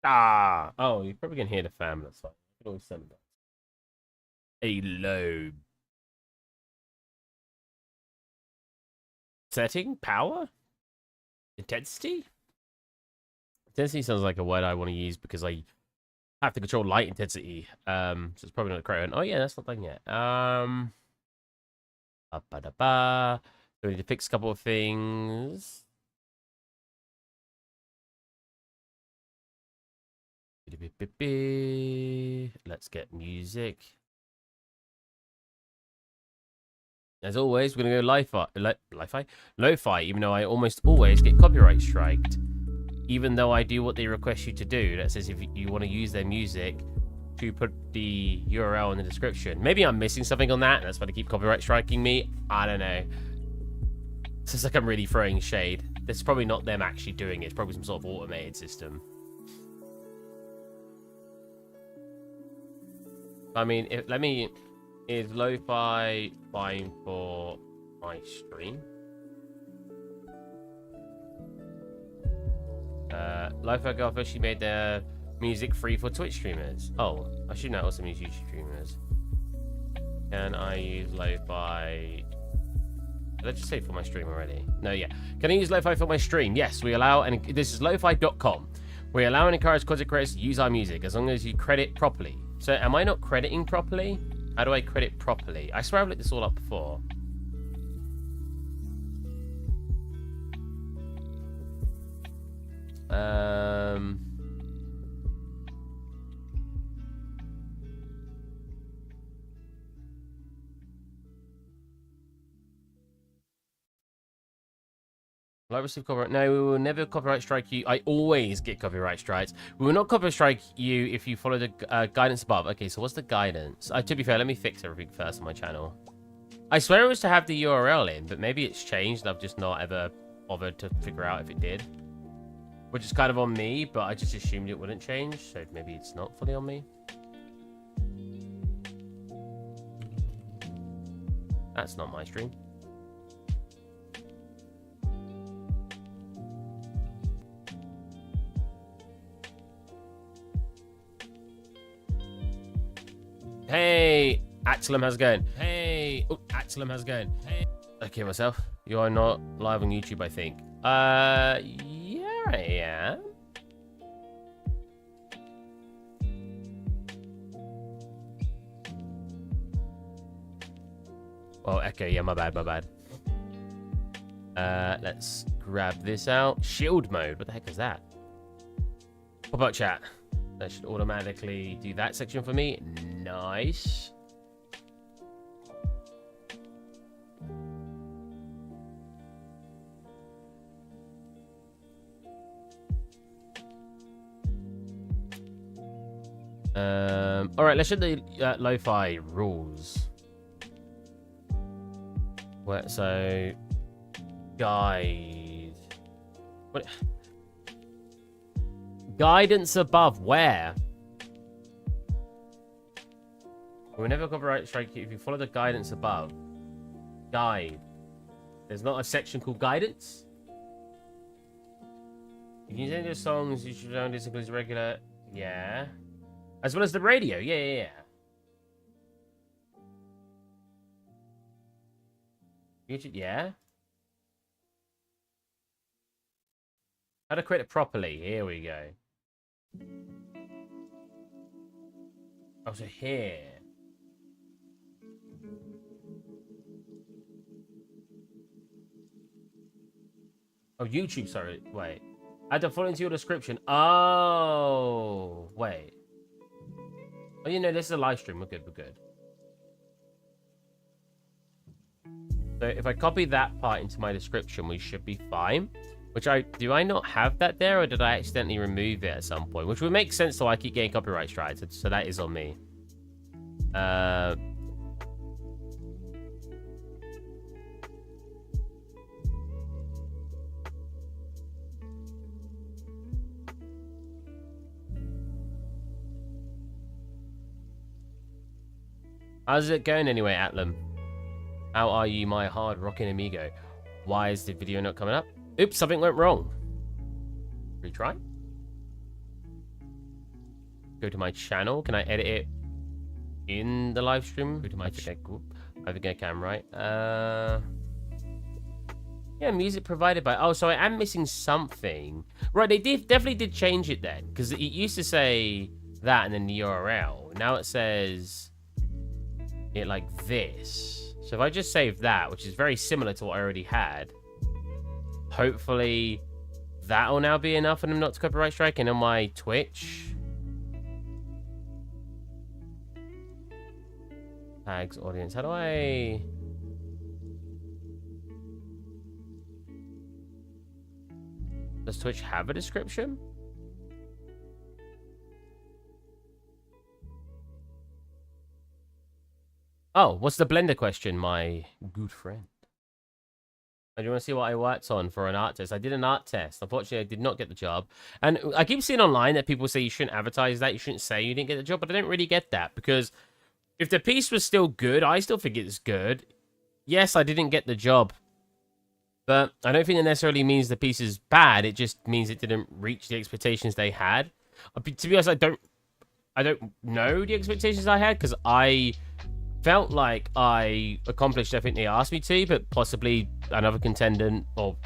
Ah! Oh, you probably can hear the fan. That's fine. You can always send that. A low setting, power, intensity. Intensity sounds like a word I want to use because I have to control light intensity. So it's probably not the correct one. Oh yeah, that's not done yet. Ba-ba-da-ba. So we need to fix a couple of things. Let's get music. As always, we're gonna go lo-fi, even though I almost always get copyright striked. Even though I do what they request you to do, that says if you want to use their music, to put the URL in the description. Maybe I'm missing something on that, and that's why they keep copyright striking me. I don't know. It's just like I'm really throwing shade. This is probably not them actually doing it. It's probably some sort of automated system. I mean, is lo-fi fine for my stream? Lofi Girl officially made their music free for Twitch streamers. Oh, I should know also means YouTube streamers. Can I use lo-fi? Did I just say for my stream already? No, yeah. Can I use lo-fi for my stream? Yes, we allow, and this is lofi.com. We allow and encourage content creators to use our music as long as you credit properly. So am I not crediting properly? How do I credit properly? I swear I've looked this all up before. Will I receive copyright? No, we will never copyright strike you. I always get copyright strikes. We will not copyright strike you if you follow the guidance above. Okay, so what's the guidance? To be fair, let me fix everything first on my channel. I swear it was to have the URL in, but maybe it's changed. I've just not ever bothered to figure out if it did. Which is kind of on me, but I just assumed it wouldn't change, so maybe it's not fully on me. That's not my stream. Hey, Axelum, how's it going? Hey, oh, Axelum, how's it going? Hey. Okay, myself. You are not live on YouTube, I think. Yeah, I am. Oh, Echo, yeah, my bad, my bad. Let's grab this out. Shield mode, what the heck is that? Pop-up chat. That should automatically do that section for me. Nice. All right, let's show the lo-fi rules. Where, so, guide. What? Guidance above where? We'll never copyright strike you if you follow the guidance above. Guide. There's not a section called guidance. You can use your songs. You should only include regular. Yeah. As well as the radio. Yeah. YouTube. Yeah. How to create it properly. Here we go. Oh, so here. Oh, YouTube, sorry. Wait. Add the following to your description. Oh, wait. Oh, you know, this is a live stream. We're good, we're good. So if I copy that part into my description, we should be fine. Which do I not have that there, or did I accidentally remove it at some point? Which would make sense, so I keep getting copyright strikes. So that is on me. How's it going anyway, Atlam? How are you, my hard rocking amigo? Why is the video not coming up? Oops, something went wrong. Retry. go to my channel. Can I edit it in the live stream? Go to my channel. I think I can, right? Yeah, music provided by... Oh, so I am missing something. Right, they definitely did change it then. Because it used to say that and then the URL. Now it says it like this. So if I just save that, which is very similar to what I already had, hopefully that'll now be enough for them not to copyright strike. And on my Twitch... Tags, audience. How do I... Does Twitch have a description? Oh, what's the Blender question, my good friend? Do you want to see what I worked on for an art test? I did an art test. Unfortunately, I did not get the job. And I keep seeing online that people say you shouldn't advertise that. You shouldn't say you didn't get the job. But I don't really get that. Because if the piece was still good, I still think it's good. Yes, I didn't get the job. But I don't think it necessarily means the piece is bad. It just means it didn't reach the expectations they had. To be honest, I don't know the expectations I had because I felt like I accomplished everything they asked me to, but possibly another contendant or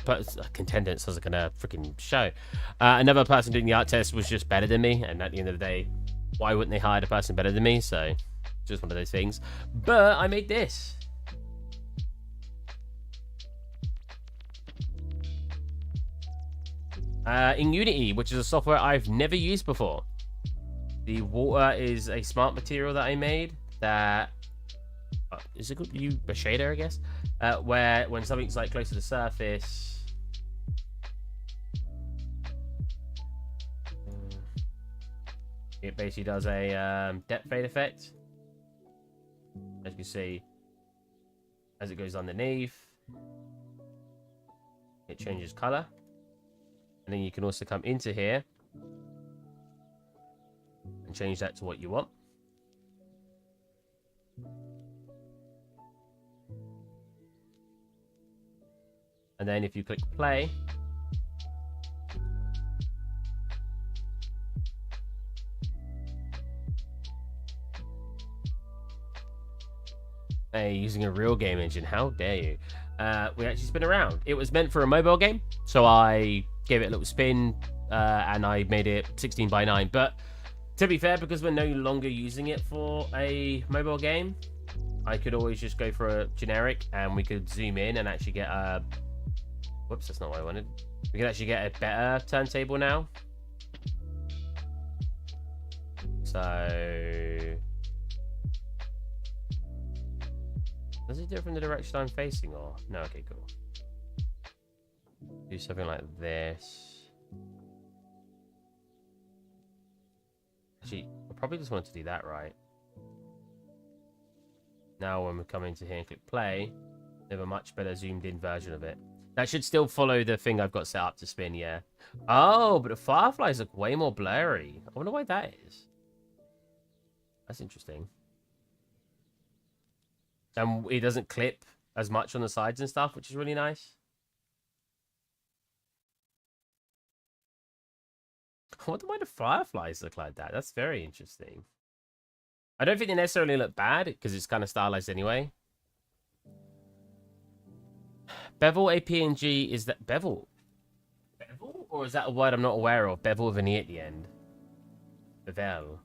contendant sounds like a freaking show. Another person doing the art test was just better than me, and at the end of the day, why wouldn't they hire a person better than me? So, just one of those things. But I made this. In Unity, which is a software I've never used before. The water is a smart material that I made that... is it a shader, I guess? Where when something's like close to the surface... it basically does a depth fade effect. As you can see, as it goes underneath, it changes color. And then you can also come into here and change that to what you want. And then if you click play, hey, using a real game engine, how dare you? We actually spin around. It was meant for a mobile game, so I gave it a little spin, and I made it 16:9. But to be fair, because we're no longer using it for a mobile game, I could always just go for a generic, and we could zoom in and actually get a... Whoops, that's not what I wanted. We can actually get a better turntable now. So... does it do it from the direction I'm facing, or... No, okay, cool. Do something like this. Actually, I probably just wanted to do that, right? Now when we come into here and click play, we have a much better zoomed in version of it. That should still follow the thing I've got set up to spin, yeah. Oh, but the fireflies look way more blurry. I wonder why that is. That's interesting. And it doesn't clip as much on the sides and stuff, which is really nice. I wonder why the fireflies look like that. That's very interesting. I don't think they necessarily look bad, because it's kind of stylized anyway. Bevel a PNG, is that bevel? Bevel? Or is that a word I'm not aware of? Bevel with an E at the end. Bevel.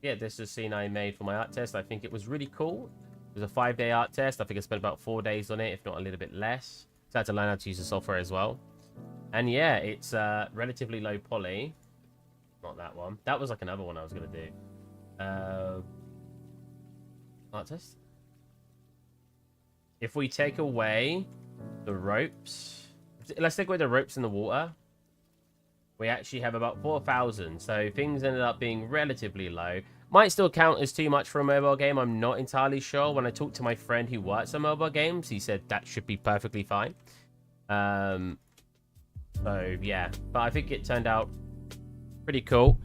Yeah, this is a scene I made for my art test. I think it was really cool. It was a 5-day art test. I think I spent about 4 days on it, if not a little bit less. So I had to learn how to use the software as well. And yeah, it's relatively low poly. Not that one. That was like another one I was going to do. Art test? If we take away the ropes... Let's take away the ropes in the water. We actually have about 4,000. So things ended up being relatively low. Might still count as too much for a mobile game. I'm not entirely sure. When I talked to my friend who works on mobile games, he said that should be perfectly fine. So, yeah. But I think it turned out pretty cool.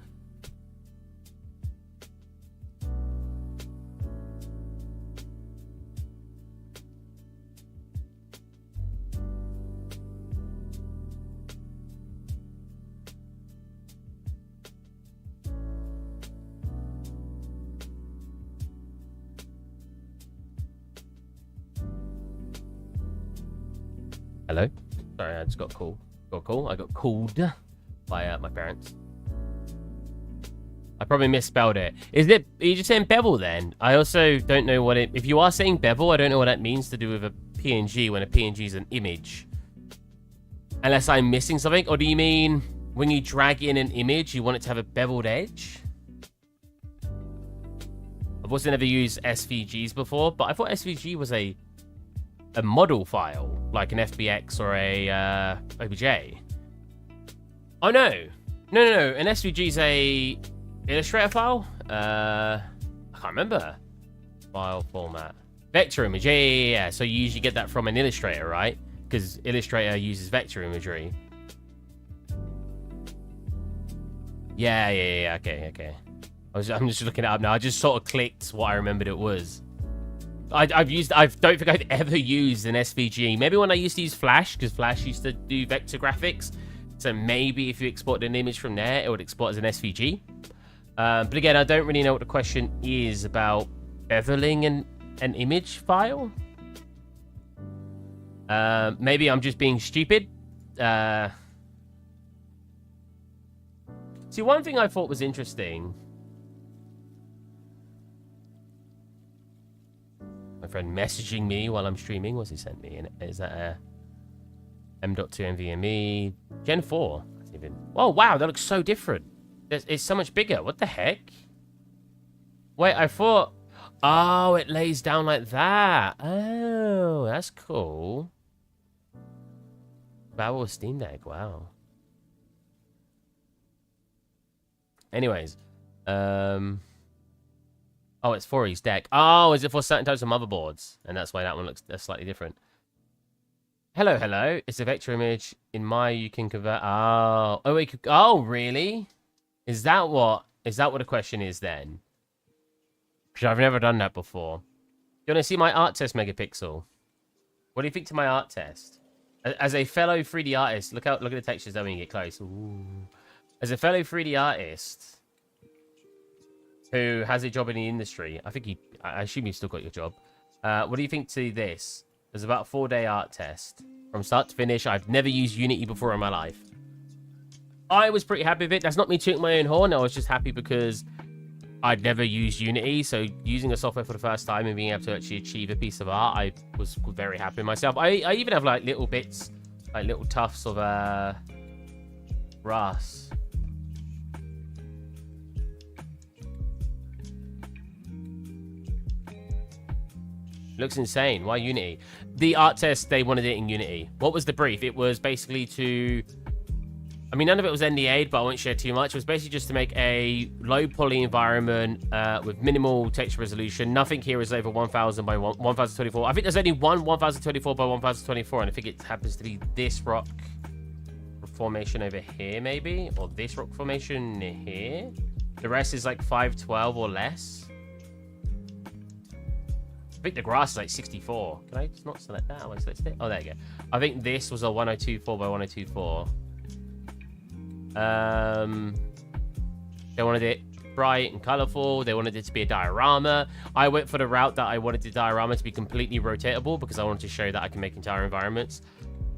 Hello? Sorry, I just got called. I got called by my parents. I probably misspelled it. Are you just saying bevel then? I also don't know what it... If you are saying bevel, I don't know what that means to do with a PNG when a PNG is an image. Unless I'm missing something. Or do you mean when you drag in an image, you want it to have a beveled edge? I've also never used SVGs before, but I thought SVG was a model file, like an FBX or a OBJ. Oh, no. No. An SVG is a Illustrator file? I can't remember. File format. Vector image. Yeah. So you usually get that from an Illustrator, right? Because Illustrator uses vector imagery. Yeah. Okay. I'm just looking it up now. I just sort of clicked what I remembered it was. I don't think I've ever used an SVG. Maybe when I used to use Flash, because Flash used to do vector graphics. So maybe if you exported an image from there, it would export as an SVG. But again, I don't really know what the question is about beveling an image file. Maybe I'm just being stupid. See, one thing I thought was interesting. My friend messaging me while I'm streaming. What's he sent me? Is that a M.2 NVMe Gen 4? Oh, wow, that looks so different. It's so much bigger. What the heck? Wait, I thought... Oh, it lays down like that. Oh, that's cool. Babel Steam Deck, wow. Anyways. Oh, it's for his deck. Oh, is it for certain types of motherboards? And that's why that one looks slightly different. Hello. It's a vector image. In Maya, you can convert... Oh, wait. Oh, really? Is that what the question is then? Because I've never done that before. You want to see my art test megapixel? What do you think to my art test? As a fellow 3D artist, look at the textures though when you get close. Ooh. As a fellow 3D artist who has a job in the industry, I assume you've still got your job. What do you think to this? There's about a 4-day art test. From start to finish, I've never used Unity before in my life. I was pretty happy with it. That's not me tooting my own horn. I was just happy because I'd never used Unity. So using a software for the first time and being able to actually achieve a piece of art, I was very happy with myself. I even have like little bits, like little tufts of grass. Looks insane. Why Unity? The art test, they wanted it in Unity. What was the brief? It was basically to... I mean, none of it was NDA'd, but I won't share too much. It was basically just to make a low poly environment with minimal texture resolution. Nothing here is over 1000 by 1024. I think there's only one 1024 by 1024, and I think it happens to be this rock formation over here, maybe? Or this rock formation here. The rest is like 512 or less. I think the grass is like 64. Can I just not select that? Am I selected it? Oh, there you go. I think this was a 1024 by 1024. They wanted it bright and colorful. They wanted it to be a diorama. I went for the route that I wanted the diorama to be completely rotatable because I wanted to show that I can make entire environments.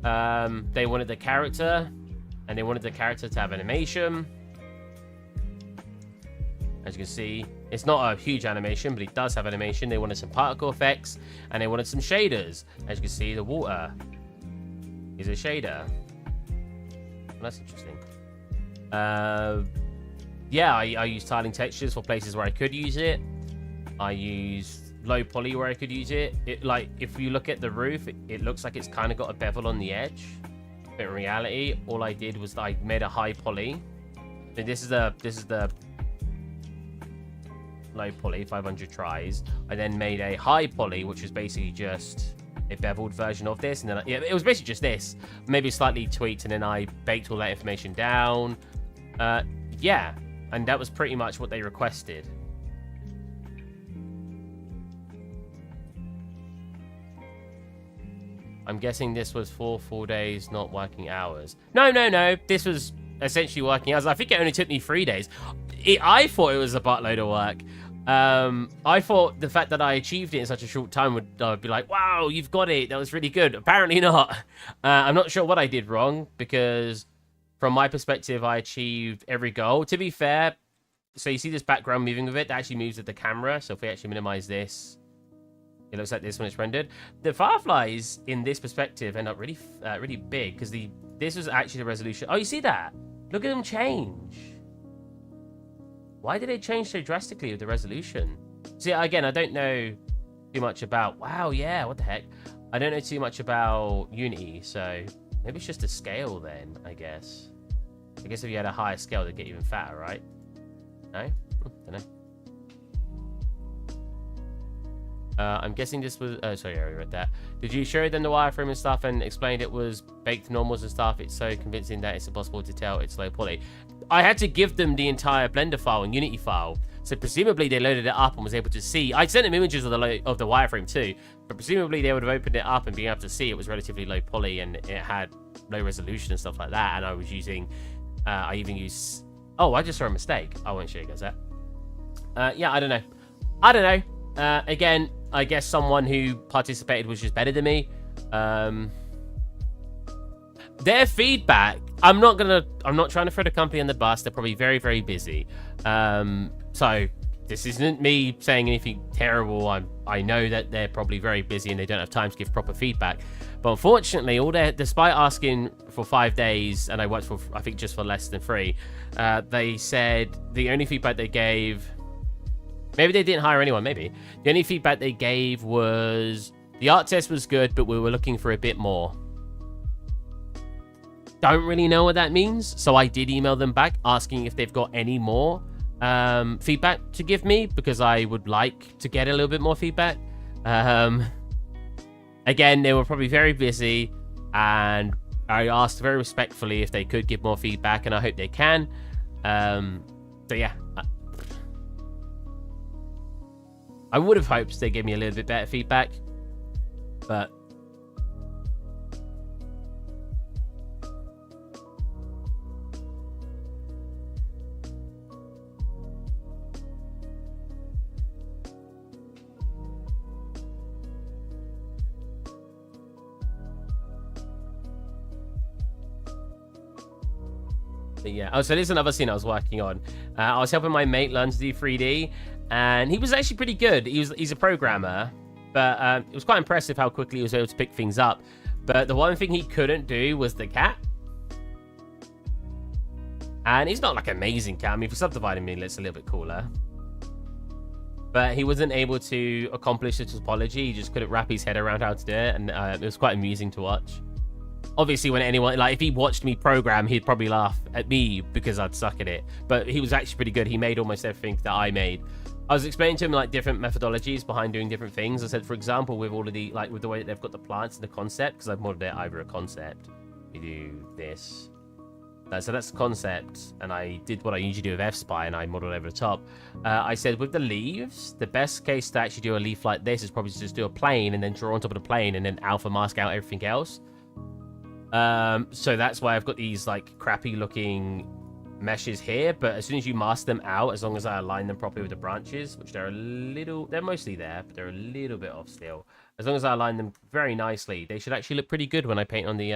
They wanted the character, and they wanted the character to have animation. As you can see, it's not a huge animation, but it does have animation. They wanted some particle effects, and they wanted some shaders. As you can see, the water is a shader. Well, that's interesting. Yeah, I used tiling textures for places where I could use it. I used low poly where I could use it. Like, if you look at the roof, it looks like it's kind of got a bevel on the edge. But in reality, all I did was I made a high poly. And this is the low poly, 500 tries. I then made a high poly, which was basically just a beveled version of this. And then it was basically just this, maybe slightly tweaked, and then I baked all that information down. Yeah, and that was pretty much what they requested. I'm guessing this was 4 full days, not working hours. No. This was essentially working hours. I think it only took me 3 days. I thought it was a buttload of work. I thought the fact that I achieved it in such a short time would be like, wow, you've got it. That was really good. Apparently not. I'm not sure what I did wrong because from my perspective, I achieved every goal. To be fair, so you see this background moving with it, that actually moves with the camera. So if we actually minimize this, it looks like this when it's rendered. The fireflies in this perspective end up really, really big because this was actually the resolution. Oh, you see that? Look at them change. Why did it change so drastically with the resolution? See, again, I don't know too much about... Wow, yeah, what the heck? I don't know too much about Unity, so maybe it's just a scale then, I guess. I guess if you had a higher scale, they'd get even fatter, right? No? Don't know. I'm guessing this was... Oh, sorry, I already read that. Did you show them the wireframe and stuff and explained it was baked normals and stuff? It's so convincing that it's impossible to tell it's low poly. I had to give them the entire Blender file and Unity file. So presumably they loaded it up and was able to see. I sent them images of the wireframe too. But presumably they would have opened it up and being able to see it was relatively low poly and it had low resolution and stuff like that. And I was using... I even used... Oh, I just saw a mistake. I won't show you guys that. Yeah, I don't know. I don't know. Again... I guess someone who participated was just better than me. Their feedback, I'm not trying to throw the company on the bus. They're probably very, very busy. So this isn't me saying anything terrible. I know that they're probably very busy and they don't have time to give proper feedback. But unfortunately, despite asking for 5 days, and I worked for, I think, just for less than 3, they said the only feedback they gave... Maybe they didn't hire anyone, maybe. The only feedback they gave was the art test was good, but we were looking for a bit more. Don't really know what that means, so I did email them back asking if they've got any more feedback to give me, because I would like to get a little bit more feedback. Again, they were probably very busy, and I asked very respectfully if they could give more feedback, and I hope they can. So yeah. I would have hoped they gave me a little bit better feedback, but yeah. Oh, so this is another scene I was working on. I was helping my mate learn to do 3D. And he was actually pretty good. He's a programmer, but it was quite impressive how quickly he was able to pick things up. But the one thing he couldn't do was the cat. And he's not like an amazing cat. I mean, for subdividing me, it's a little bit cooler. But he wasn't able to accomplish the topology. He just couldn't wrap his head around how to do it. And it was quite amusing to watch. Obviously, when anyone, like, if he watched me program, he'd probably laugh at me because I'd suck at it. But he was actually pretty good. He made almost everything that I made. I was explaining to him like different methodologies behind doing different things. I said, for example, with all of the, like with the way that they've got the plants and the concept, because I've modeled it over a concept. We do this. So that's the concept, and I did what I usually do with F-Spy, and I modeled over the top. I said with the leaves, the best case to actually do a leaf like this is probably to just do a plane and then draw on top of the plane and then alpha mask out everything else. So that's why I've got these like crappy looking meshes here, but as soon as you mask them out, as long as I align them properly with the branches, which they're mostly there, but they're a little bit off still. As long as I align them very nicely, they should actually look pretty good when I paint on the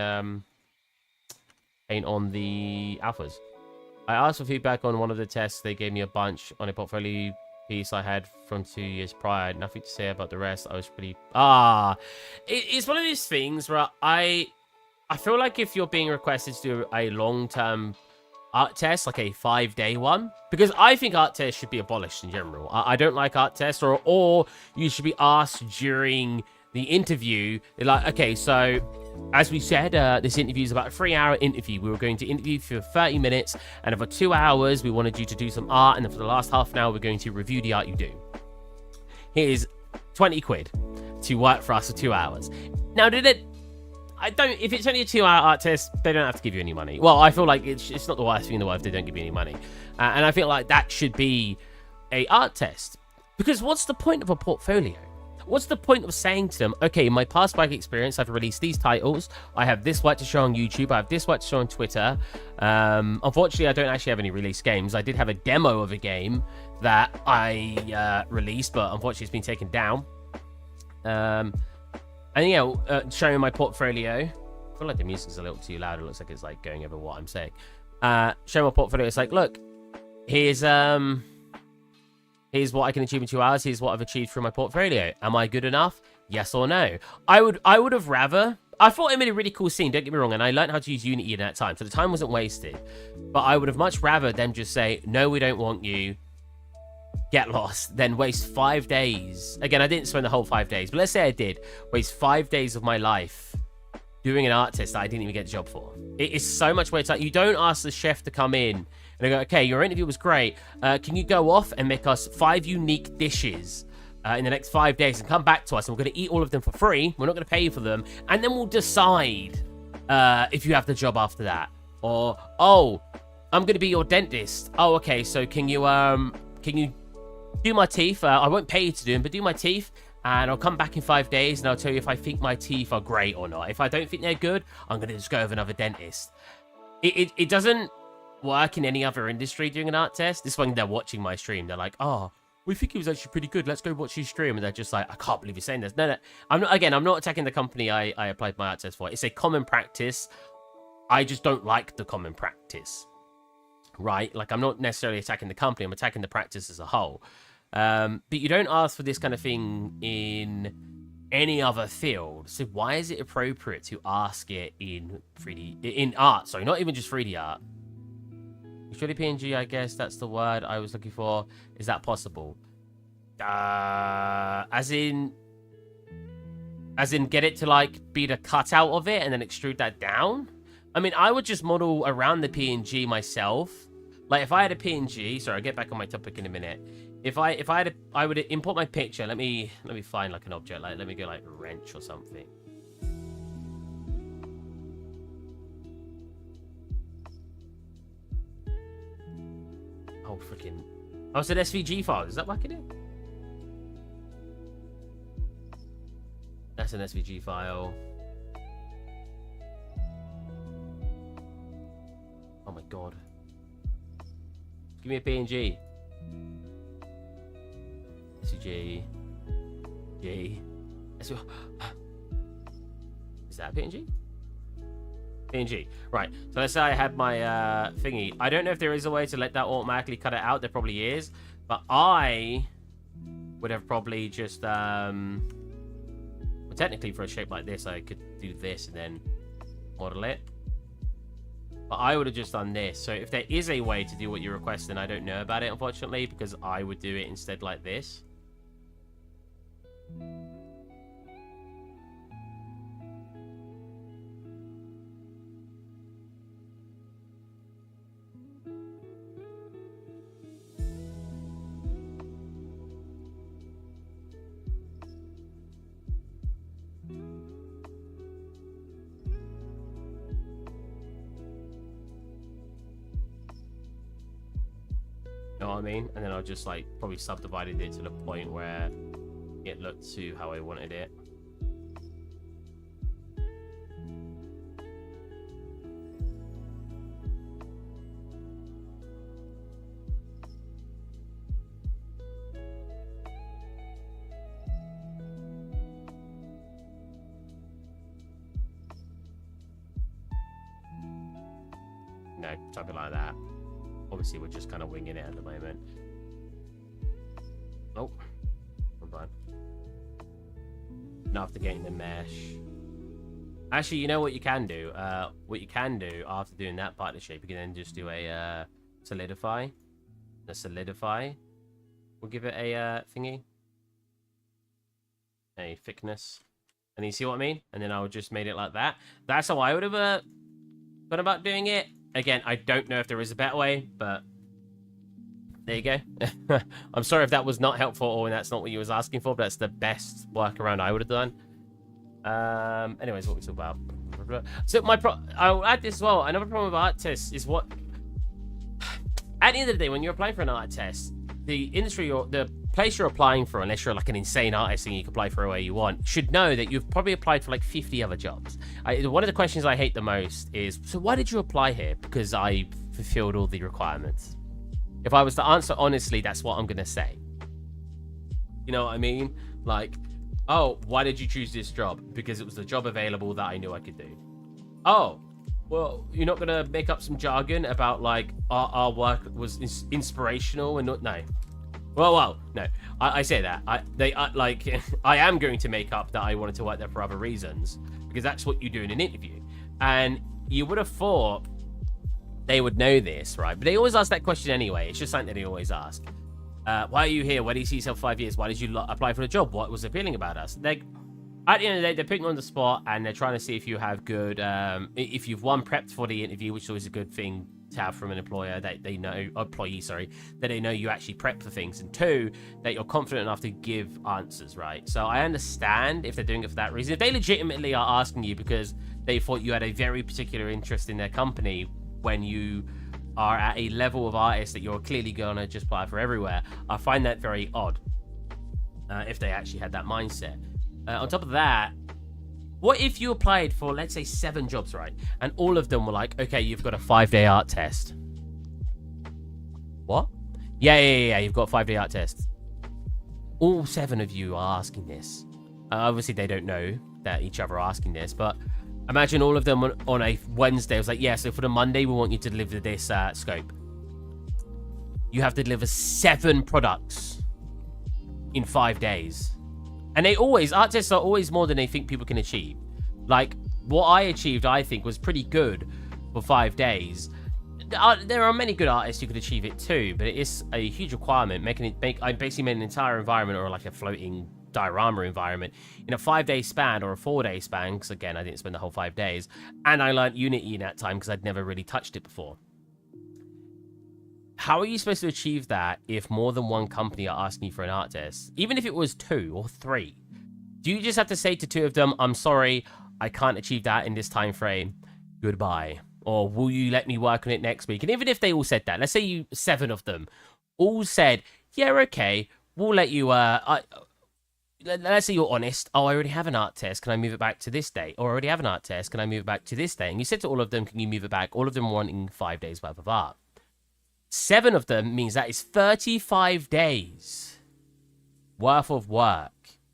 alphas. I asked for feedback on one of the tests. They gave me a bunch on a portfolio piece I had from 2 years prior. Nothing to say about the rest. I was pretty... It's one of these things where I feel like if you're being requested to do a long-term art test, like a 5-day one, because I think art tests should be abolished in general. I don't like art tests, or you should be asked during the interview, like, okay, so as we said, this interview is about a 3-hour interview. We were going to interview for 30 minutes, and for 2 hours, we wanted you to do some art, and then for the last half an hour, we're going to review the art you do. Here's 20 quid to work for us for 2 hours. Now, if it's only a 2-hour art test, they don't have to give you any money. Well, I feel like it's not the worst thing in the world if they don't give you any money. And I feel like that should be a art test. Because what's the point of a portfolio? What's the point of saying to them, okay, in my past work experience, I've released these titles. I have this work to show on YouTube. I have this work to show on Twitter. Unfortunately, I don't actually have any released games. I did have a demo of a game that I released, but unfortunately, it's been taken down. And showing my portfolio. I feel like the music's a little too loud. It looks like it's like going over what I'm saying. Showing my portfolio. It's like, look, here's what I can achieve in 2 hours. Here's what I've achieved through my portfolio. Am I good enough? Yes or no? I would have rather. I thought it made a really cool scene. Don't get me wrong, and I learned how to use Unity in that time, so the time wasn't wasted. But I would have much rather them just say, no, we don't want you. Get lost, then waste 5 days. Again, I didn't spend the whole 5 days, but let's say I did waste 5 days of my life doing an art test that I didn't even get the job for. It is so much waste. Like, you don't ask the chef to come in and they go, okay, your interview was great. Can you go off and make us 5 unique dishes in the next 5 days and come back to us, and we're going to eat all of them for free. We're not going to pay you for them, and then we'll decide if you have the job after that. Or, oh, I'm going to be your dentist. Oh, okay, so can you do my teeth? I won't pay you to do them, but do my teeth, and I'll come back in 5 days, and I'll tell you if I think my teeth are great or not. If I don't think they're good, I'm going to just go with another dentist. It doesn't work in any other industry doing an art test. This one, they're watching my stream. They're like, oh, we think he was actually pretty good. Let's go watch his stream. And they're just like, I can't believe you're saying this. No. I'm not attacking the company I applied my art test for. It's a common practice. I just don't like the common practice. Right? Like, I'm not necessarily attacking the company. I'm attacking the practice as a whole. But you don't ask for this kind of thing in any other field. So why is it appropriate to ask it in 3D, in art? Sorry, not even just 3D art. Surely PNG, I guess that's the word I was looking for. Is that possible? As in get it to like be the cutout of it and then extrude that down? I mean, I would just model around the PNG myself. Like, if I had a PNG, sorry, I'll get back on my topic in a minute. If I had I would import my picture. Let me find like an object. Like, let me go like wrench or something. Oh, freaking. Oh, it's an SVG file. Is that working it? That's an SVG file. Oh my god. Give me a PNG. SVG. G. SVG. Is that a PNG? PNG. Right. So let's say I had my thingy. I don't know if there is a way to let that automatically cut it out. There probably is. But I would have probably just... well, technically, for a shape like this, I could do this and then model it. But I would have just done this. So if there is a way to do what you request, then I don't know about it, unfortunately, because I would do it instead like this. Know what I mean? And then I'll just like probably subdivided it to the point where it looked to how I wanted it. No, something like that. Obviously, we're just kind of winging it at the moment. Oh, I'm fine. Now after getting the mesh. Actually, you know what you can do? What you can do after doing that part of the shape, you can then just do a solidify. The solidify. We'll give it a thingy. A thickness. And you see what I mean? And then I would just made it like that. That's how I would have gone about doing it. Again, I don't know if there is a better way, but there you go. I'm sorry if that was not helpful or that's not what you was asking for, but that's the best workaround I would have done. Anyways, what we talk about. So I'll add this as well. Another problem with art tests is what... At the end of the day, when you're applying for an art test, the industry or the place you're applying for, unless you're like an insane artist and you can apply for where you want, should know that you've probably applied for like 50 other jobs. One of the questions I hate the most is, so why did you apply here? Because I fulfilled all the requirements. If I was to answer honestly, that's what I'm going to say. You know what I mean? Like, oh, why did you choose this job? Because it was the job available that I knew I could do. Oh, well, you're not going to make up some jargon about like our work was inspirational and not, no. Well, no. I say that. I am going to make up that I wanted to work there for other reasons, because that's what you do in an interview. And you would have thought they would know this, right? But they always ask that question anyway. It's just something that they always ask. Why are you here? Where do you see yourself 5 years? Why did you apply for the job? What was appealing about us? At the end of the day, they're putting you on the spot, and they're trying to see if you have good, if you've prepped for the interview, which is always a good thing to have from an employer, that they know, that they know you actually prep for things, and two, that you're confident enough to give answers, right? So I understand if they're doing it for that reason. If they legitimately are asking you because they thought you had a very particular interest in their company when you are at a level of artist that you're clearly gonna just apply for everywhere, I find that very odd. If they actually had that mindset. On top of that, what if you applied for, let's say, 7 jobs, right? And all of them were like, okay, you've got a 5-day art test. What? Yeah, you've got a 5-day art test. All 7 of you are asking this. Obviously, they don't know that each other are asking this, but imagine all of them on a Wednesday. It was like, yeah, so for the Monday, we want you to deliver this scope. You have to deliver 7 products in 5 days. And art tests are always more than they think people can achieve. Like, what I achieved, I think, was pretty good for 5 days. There are many good artists who could achieve it too, but it is a huge requirement. I basically made an entire environment, or like a floating diorama environment, in a 5-day span or a 4-day span, because again, I didn't spend the whole 5 days. And I learned Unity in that time because I'd never really touched it before. How are you supposed to achieve that if more than one company are asking you for an art test? Even if it was 2 or 3, do you just have to say to 2 of them, I'm sorry, I can't achieve that in this time frame, goodbye? Or will you let me work on it next week? And even if they all said that, let's say 7 of them all said, yeah, okay, we'll let you, let's say you're honest. Oh, I already have an art test. Can I move it back to this day? Or I already have an art test. Can I move it back to this day? And you said to all of them, can you move it back? All of them wanting 5 days worth of art. 7 of them means that is 35 days worth of work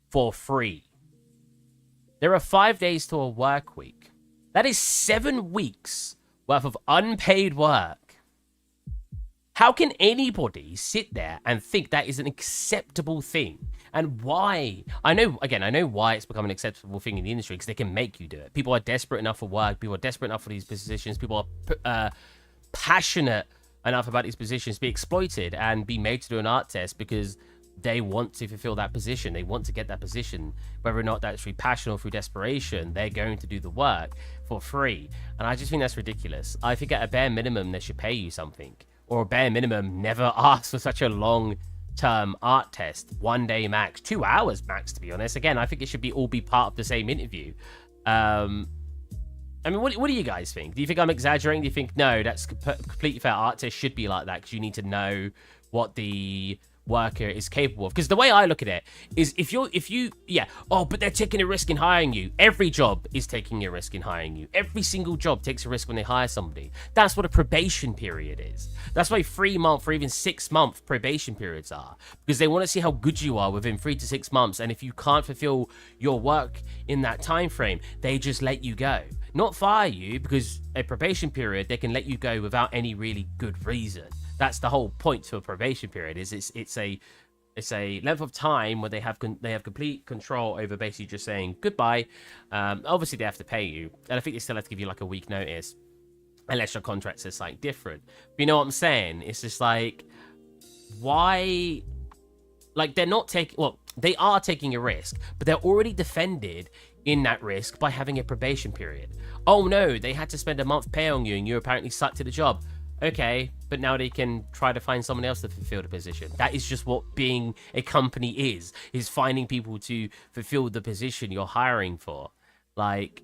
for free. There are 5 days to a work week. That is 7 weeks worth of unpaid work. How can anybody sit there and think that is an acceptable thing? And why? I know why it's become an acceptable thing in the industry, because they can make you do it. People are desperate enough for work. People are desperate enough for these positions. People are passionate enough about these positions to be exploited and be made to do an art test because they want to fulfill that position. They want to get that position. Whether or not that's through passion or through desperation, they're going to do the work for free. And I just think that's ridiculous. I think at a bare minimum, they should pay you something. Or a bare minimum, never ask for such a long-term art test. 1 day max, 2 hours max, to be honest. Again, I think it should all be part of the same interview. I mean, what do you guys think? Do you think I'm exaggerating? Do you think, no, that's completely fair? Art test should be like that because you need to know what the worker is capable of. Because the way I look at it is but they're taking a risk in hiring you. Every job is taking a risk in hiring you. Every single job takes a risk when they hire somebody. That's what a probation period is. That's why 3-month or even 6-month probation periods are, because they want to see how good you are within 3 to 6 months. And if you can't fulfill your work in that time frame, they just let you go. Not fire you, because a probation period, they can let you go without any really good reason. That's the whole point to a probation period. Is it's a length of time where they have complete control over basically just saying goodbye. Obviously they have to pay you, and I think they still have to give you like a week notice, unless your contract says something different. But you know what I'm saying? It's just like, why? Like, they're not taking. Well, they are taking a risk, but they're already defended in that risk by having a probation period. Oh no, they had to spend a month pay on you, and you apparently stuck to the job. Okay, but now they can try to find someone else to fulfill the position. That is just what being a company is finding people to fulfill the position you're hiring for. Like,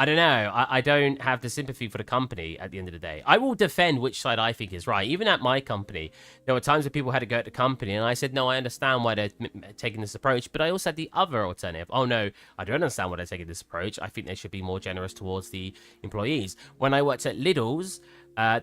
I don't know. I don't have the sympathy for the company at the end of the day. I will defend which side I think is right. Even at my company, there were times where people had to go at the company, and I said, no, I understand why they're taking this approach, but I also had the other alternative. Oh, no, I don't understand why they're taking this approach. I think they should be more generous towards the employees. When I worked at Lidl's,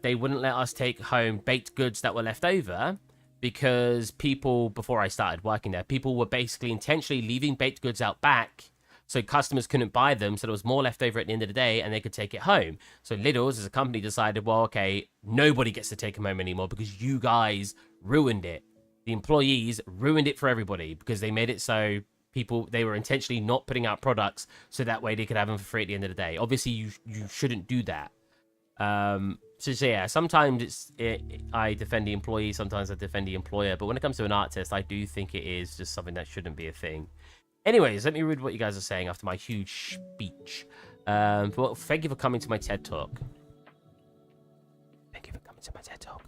they wouldn't let us take home baked goods that were left over because people, before I started working there, people were basically intentionally leaving baked goods out back so customers couldn't buy them, so there was more left over at the end of the day, and they could take it home. So Lidl's, as a company, decided, well, okay, nobody gets to take them home anymore because you guys ruined it. The employees ruined it for everybody because they made it so they were intentionally not putting out products so that way they could have them for free at the end of the day. Obviously, you shouldn't do that. So yeah, sometimes I defend the employee, sometimes I defend the employer, but when it comes to an art test, I do think it is just something that shouldn't be a thing. Anyways, let me read what you guys are saying after my huge speech. Well, thank you for coming to my TED Talk. Thank you for coming to my TED Talk.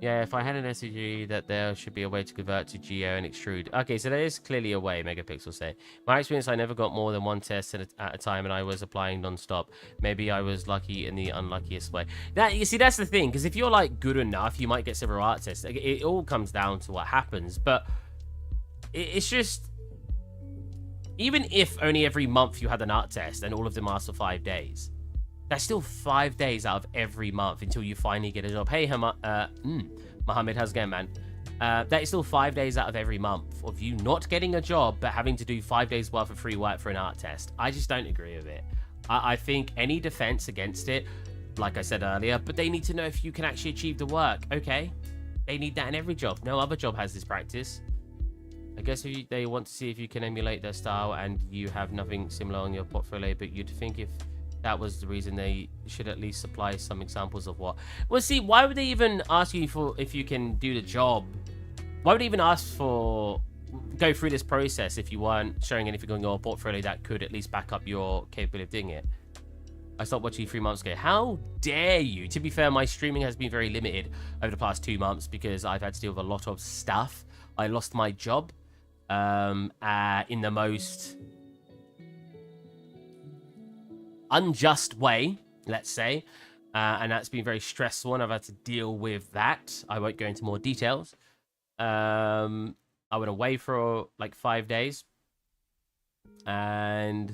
Yeah, if I had an SVG, that there should be a way to convert to Geo and extrude. Okay, so there is clearly a way, Megapixel say. My experience, I never got more than one test at a time, and I was applying non-stop. Maybe I was lucky in the unluckiest way. Now, you see, that's the thing, because if you're, like, good enough, you might get several art tests. It all comes down to what happens, but it's just... Even if only every month you had an art test, and all of them last for 5 days, that's still 5 days out of every month until you finally get a job. Hey, Mohammed, how's it going, man? That is still 5 days out of every month of you not getting a job, but having to do 5 days worth of free work for an art test. I just don't agree with it. I think any defense against it, like I said earlier, but they need to know if you can actually achieve the work. Okay, they need that in every job. No other job has this practice. I guess if they want to see if you can emulate their style and you have nothing similar on your portfolio, but you'd think if that was the reason, they should at least supply some examples of what. Well, see, why would they even ask you for if you can do the job? Why would they even ask for go through this process if you weren't showing anything on your portfolio that could at least back up your capability of doing it? I stopped watching you 3 months ago. How dare you? To be fair, my streaming has been very limited over the past 2 months because I've had to deal with a lot of stuff. I lost my job in the most unjust way, let's say, and that's been very stressful, and I've had to deal with that. I won't go into more details. I went away for like 5 days, and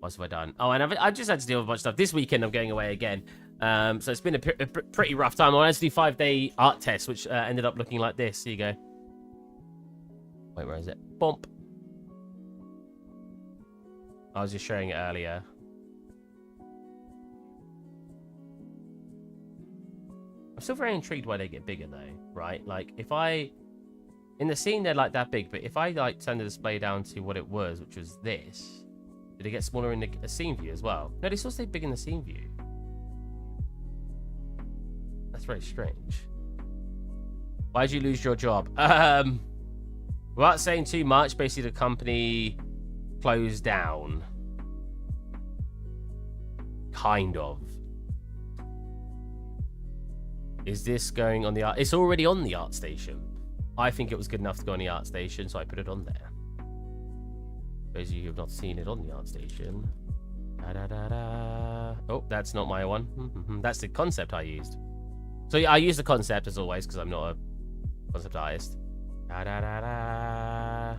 what have I done? Oh, and I've just had to deal with a bunch of stuff. This weekend I'm going away again, so it's been a pretty rough time. I had to do 5-day art tests, which ended up looking like this. Here you go. Wait, where is it? Bump. I was just showing it earlier. I'm still very intrigued why they get bigger though, right? Like, if I... In the scene, they're like that big, but if I like turn the display down to what it was, which was this, did it get smaller in the scene view as well? No, they still stay big in the scene view. That's very strange. Why did you lose your job? Without saying too much, basically the company closed down. Kind of. Is this going on the art? It's already on the art station. I think it was good enough to go on the art station, so I put it on there. Those of you who have not seen it on the art station. Oh, that's not my one. That's the concept I used. So yeah, I use the concept as always because I'm not a concept artist. And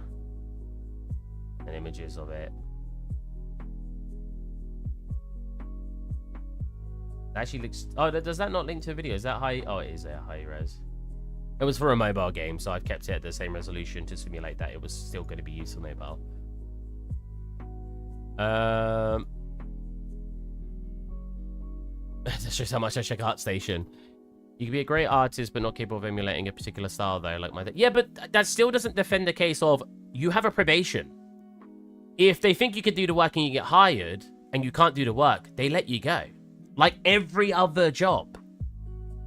images of it. It actually looks... Oh, does that not link to a video? Is that high? Oh, it is a high res. It was for a mobile game, so I've kept it at the same resolution to simulate that it was still going to be used for mobile. That shows how much I check ArtStation. You can be a great artist, but not capable of emulating a particular style, though. Like my... Yeah, but that still doesn't defend the case of you have a probation. If they think you could do the work and you get hired, and you can't do the work, they let you go. Like every other job.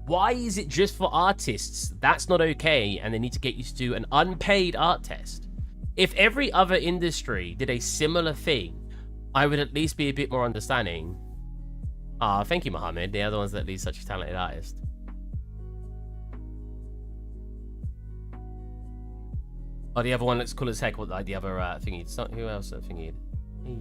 Why is it just for artists? That's not okay, and they need to get used to an unpaid art test. If every other industry did a similar thing, I would at least be a bit more understanding. Ah, thank you, Mohammed. The other one's at least such a talented artist. Oh, the other one looks cool as heck. What the other thingy? Who else thingy? Hey.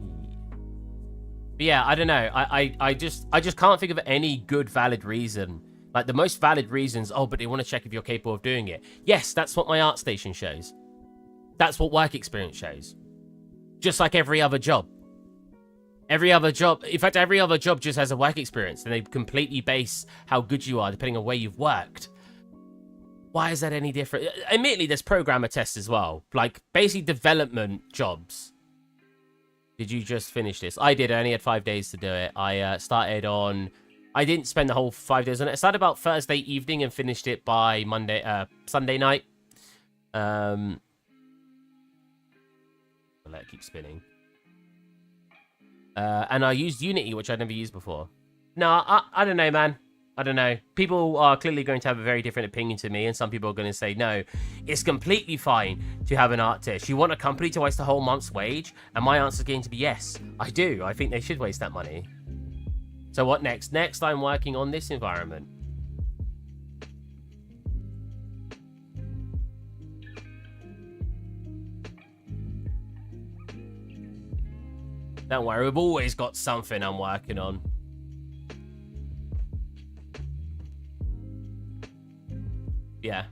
But yeah, I don't know. I just can't think of any good valid reason. Like the most valid reasons. Oh, but they want to check if you're capable of doing it. Yes, that's what my art station shows. That's what work experience shows. Just like every other job. Every other job, in fact, every other job just has a work experience, and they completely base how good you are depending on where you've worked. Why is that any different? Admittedly, there's programmer tests as well, like basically development jobs. Did you just finish this? I did. I only had 5 days to do it. I started on. I didn't spend the whole 5 days on it. I started about Thursday evening and finished it by Sunday night. I'll let it keep spinning. And I used Unity, which I'd never used before. No, I don't know, man. I don't know. People are clearly going to have a very different opinion to me, and some people are going to say, no, it's completely fine to have an art test. You want a company to waste a whole month's wage? And my answer is going to be yes, I do. I think they should waste that money. So what next? Next, I'm working on this environment. Don't worry, we've always got something I'm working on. Yeah.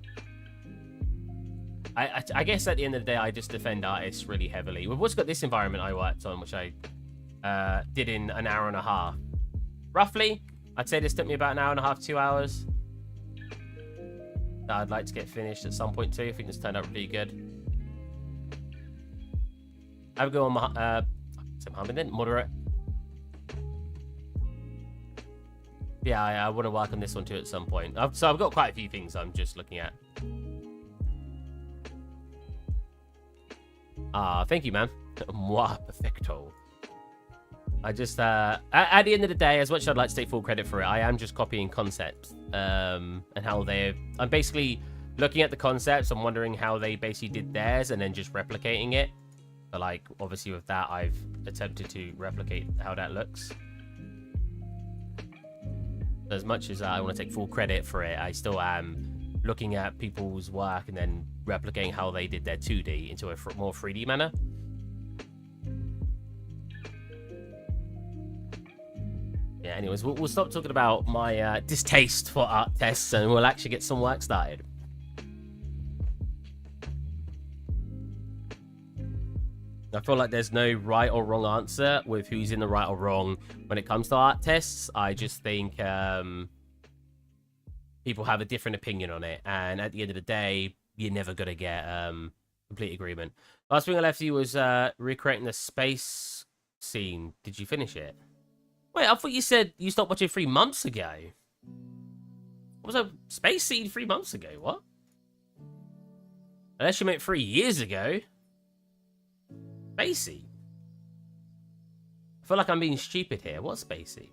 I guess at the end of the day, I just defend artists really heavily. We've also got this environment I worked on, which I did in an hour and a half. Roughly, I'd say this took me about an hour and a half, 2 hours. That I'd like to get finished at some point too. I think this turned out really good. I would go on moderate. Yeah, I want to work on this one too at some point. So I've got quite a few things I'm just looking at. Thank you, man. Moi, perfecto. I just, at the end of the day, as much as I'd like to take full credit for it, I am just copying concepts, and how I'm basically looking at the concepts and wondering how they basically did theirs and then just replicating it. So, like, obviously with that, I've attempted to replicate how that looks. As much as I want to take full credit for it, I still am looking at people's work and then replicating how they did their 2D into a more 3D manner. Yeah, anyways, we'll stop talking about my distaste for art tests and we'll actually get some work started. I feel like there's no right or wrong answer with who's in the right or wrong when it comes to art tests. I just think people have a different opinion on it. And at the end of the day, you're never going to get complete agreement. Last thing I left you was recreating the space scene. Did you finish it? Wait, I thought you said you stopped watching 3 months ago. What was a space scene 3 months ago? What? Unless you meant 3 years ago. Spacey. I feel like I'm being stupid here. What's Spacey?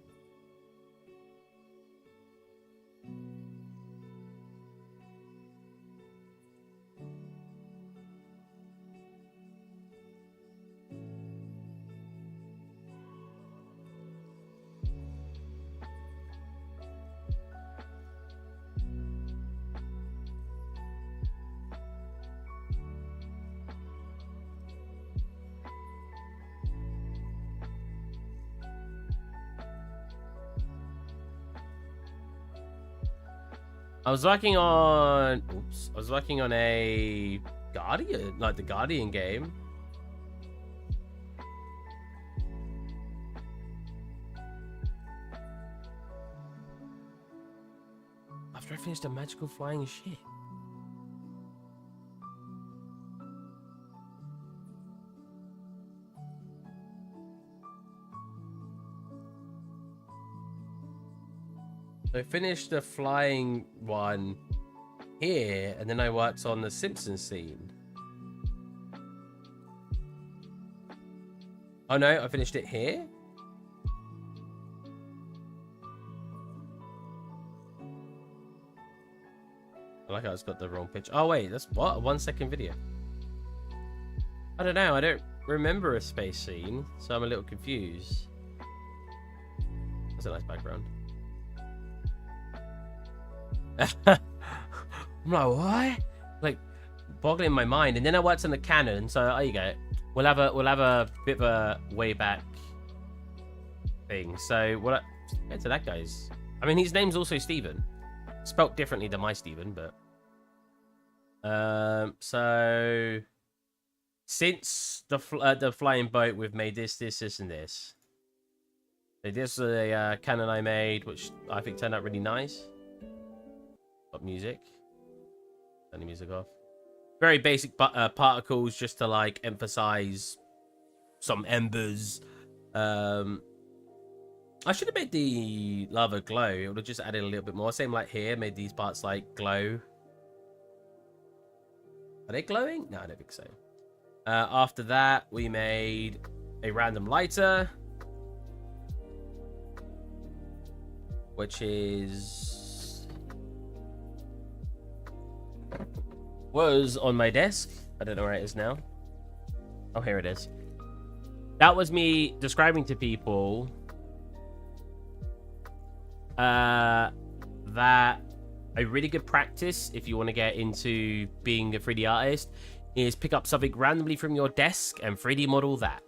I was working on a Guardian, like the Guardian game. After I finished a magical flying ship. I finished the flying one here, and then I worked on the Simpsons scene. Oh no, I finished it here? I like how it's got the wrong picture. Oh wait, that's what? A 1 second video. I don't know, I don't remember a space scene, so I'm a little confused. That's a nice background. I'm like, what? Like, boggling my mind. And then I worked on the Canon, so there you go. We'll have a bit of a way back thing. So what? Get to that, guys. I mean, his name's also Stephen, spelt differently than my Stephen, but so since the flying boat, we've made this, and this. So this is a Canon I made, which I think turned out really nice. Got music. Turn the music off. Very basic particles, just to like emphasize some embers. I should have made the lava glow. It would have just added a little bit more. Same like here, made these parts like glow. Are they glowing? No, I don't think so. After that, we made a random lighter, which was on my desk. I don't know where it is now. Oh, here it is. That was me describing to people that a really good practice, if you want to get into being a 3D artist, is pick up something randomly from your desk and 3D model that.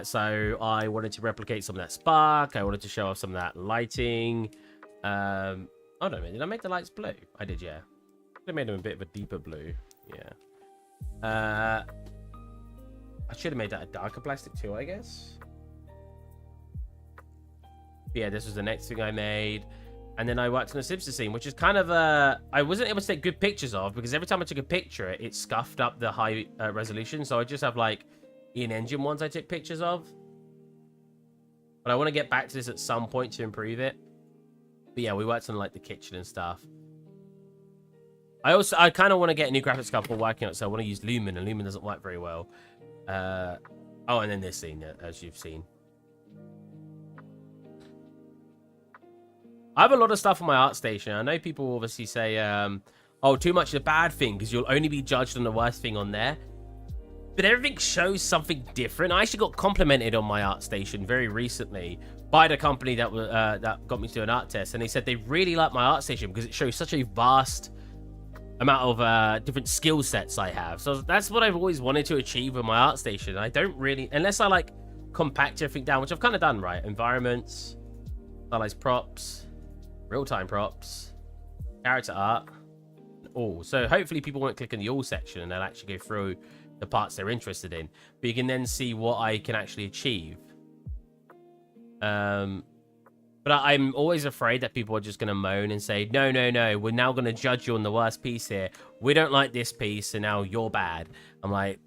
So I wanted to replicate some of that spark. I wanted to show off some of that lighting. Hold on a minute. Did I make the lights blue? I did, yeah. I made them a bit of a deeper blue. Yeah. I should have made that a darker plastic too, I guess. Yeah, this was the next thing I made. And then I worked on a Simpson scene, which is kind of I wasn't able to take good pictures of, because every time I took a picture, it scuffed up the high resolution. So I just have like in-engine ones I took pictures of. But I want to get back to this at some point to improve it. But yeah, we worked on like the kitchen and stuff. I kind of want to get a new graphics card for working on it, so I want to use Lumen, and Lumen doesn't work very well. Oh, and then this scene, as you've seen. I have a lot of stuff on my ArtStation. I know people obviously say, oh, too much is a bad thing because you'll only be judged on the worst thing on there. But everything shows something different. I actually got complimented on my ArtStation very recently by the company that got me to do an art test. And they said they really like my ArtStation because it shows such a vast amount of different skill sets I have. So that's what I've always wanted to achieve with my ArtStation. I don't really, unless I like compact everything down, which I've kind of done, right? Environments, stylized props, real-time props, character art, all. So hopefully people won't click on the all section and they'll actually go through the parts they're interested in. But you can then see what I can actually achieve. But I'm always afraid that people are just going to moan and say, no, we're now going to judge you on the worst piece here. We don't like this piece, and now you're bad. I'm like,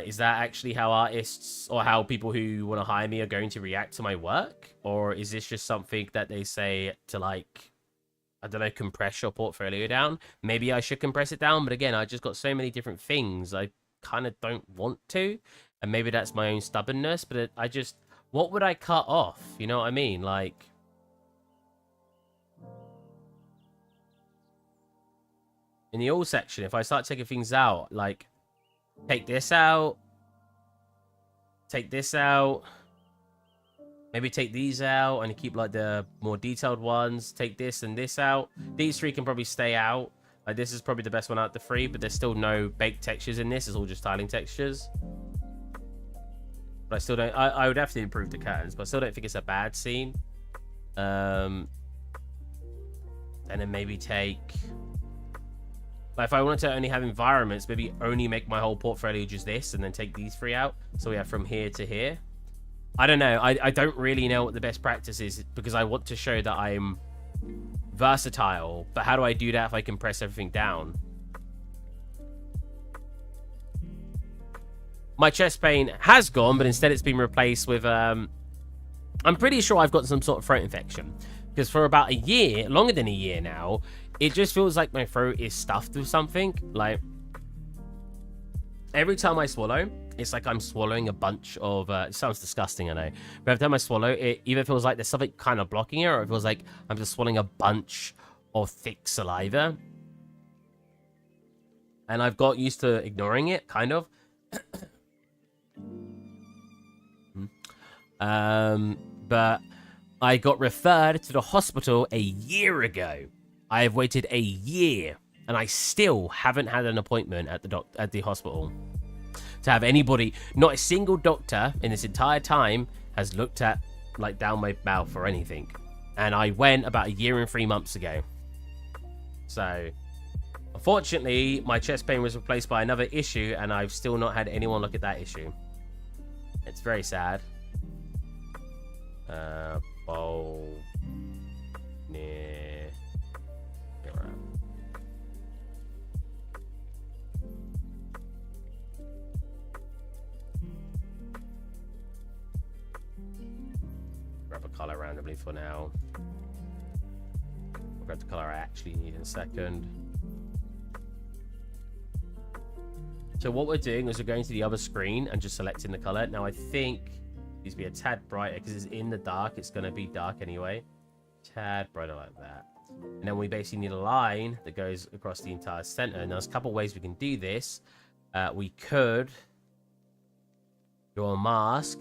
is that actually how artists or how people who want to hire me are going to react to my work? Or is this just something that they say to, like, I don't know, compress your portfolio down? Maybe I should compress it down, but again, I just got so many different things I kind of don't want to. And maybe that's my own stubbornness, but I just... What would I cut off? You know what I mean? Like... In the all section, if I start taking things out, like... Take this out. Take this out. Maybe take these out and keep, like, the more detailed ones. Take this and this out. These three can probably stay out. Like, this is probably the best one out of the three, but there's still no baked textures in this. It's all just tiling textures. But I still don't... I would have to improve the curtains, but I still don't think it's a bad scene. And then maybe take... Like if I wanted to only have environments, maybe only make my whole portfolio just this, and then take these three out. So we have from here to here. I don't know. I don't really know what the best practice is, because I want to show that I'm versatile. But how do I do that if I compress everything down? My chest pain has gone, but instead it's been replaced with... I'm pretty sure I've got some sort of throat infection. Because for about a year, longer than a year now, it just feels like my throat is stuffed with something. Like, every time I swallow, it's like I'm swallowing a bunch of... it sounds disgusting, I know. But every time I swallow, it either feels like there's something kind of blocking it, or it feels like I'm just swallowing a bunch of thick saliva. And I've got used to ignoring it, kind of. But I got referred to the hospital a year ago. I have waited a year and I still haven't had an appointment at the hospital to have anybody. Not a single doctor in this entire time has looked at like down my mouth or anything. And I went about a year and 3 months ago. So unfortunately, my chest pain was replaced by another issue, and I've still not had anyone look at that issue. It's very sad. Bowl near. Grab a color randomly for now. I'll grab the color I actually need in a second. So what we're doing is we're going to the other screen and just selecting the color. Now I think it needs to be a tad brighter because it's in the dark. It's going to be dark anyway. Tad brighter like that. And then we basically need a line that goes across the entire center. And there's a couple ways we can do this. We could do a mask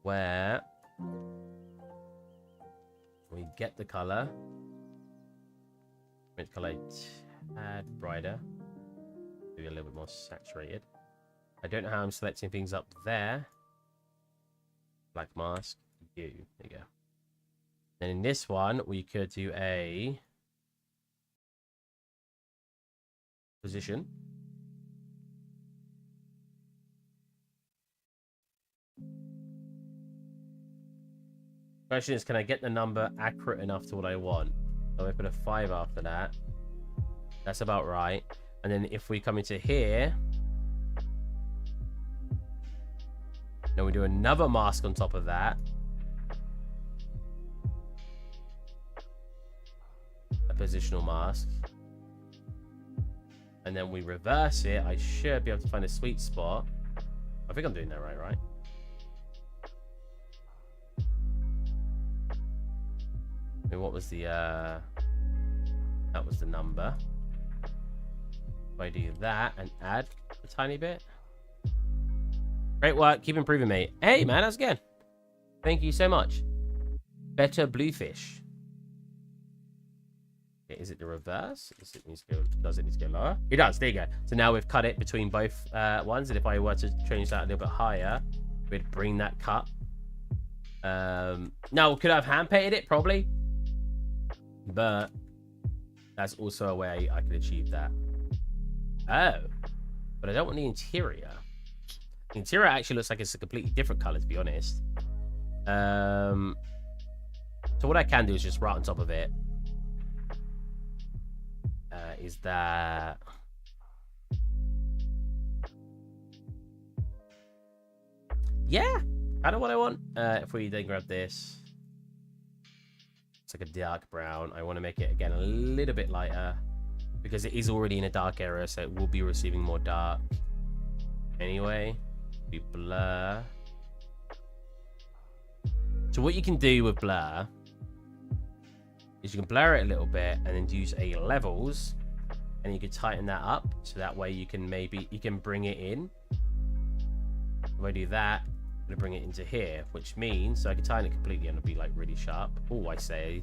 where we get the color. Make the color a tad brighter. Maybe a little bit more saturated. I don't know how I'm selecting things up there. Black mask. There you go. Then in this one, we could do a position. Question is, can I get the number accurate enough to what I want? So I put a 5 after that. That's about right. And then if we come into here, then we do another mask on top of that. A positional mask. And then we reverse it. I should be able to find a sweet spot. I think I'm doing that right? And what was the that was the number. If I do that and add a tiny bit. Great work. Keep improving, mate. Hey, man, how's it going? Thank you so much. Better bluefish. Okay, is it the reverse? Does it need to go lower? It does. There you go. So now we've cut it between both ones. And if I were to change that a little bit higher, we'd bring that cut. Now, could I have hand painted it? Probably. But that's also a way I could achieve that. Oh. But I don't want the interior. The interior actually looks like it's a completely different color, to be honest. So what I can do is just right on top of it. Is that... Yeah, kind of what I want. If we then grab this. It's like a dark brown. I want to make it, again, a little bit lighter. Because it is already in a dark area, so it will be receiving more dark. Anyway, we blur. So what you can do with blur is you can blur it a little bit and then use a levels, and you can tighten that up so that way you can bring it in. If I do that, I'm gonna bring it into here, which means so I can tighten it completely and it'll be like really sharp. Oh, I say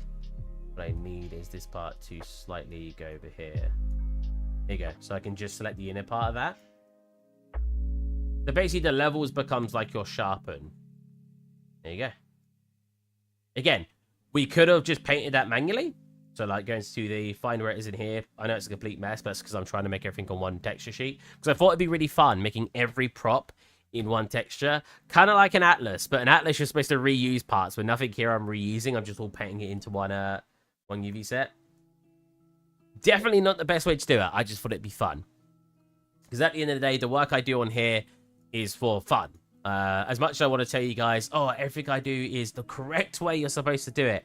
what I need is this part to slightly go over here. There you go. So I can just select the inner part of that. So basically the levels becomes like your sharpen. There you go. Again, we could have just painted that manually. So like going to the find where it is in here. I know it's a complete mess, but that's because I'm trying to make everything on one texture sheet. Because I thought it'd be really fun making every prop in one texture. Kind of like an atlas, but an atlas you're supposed to reuse parts, but nothing here I'm reusing. I'm just all painting it into one UV set. Definitely not the best way to do it. I just thought it'd be fun. Because at the end of the day, the work I do on here is for fun. As much as I want to tell you guys, oh, everything I do is the correct way you're supposed to do it,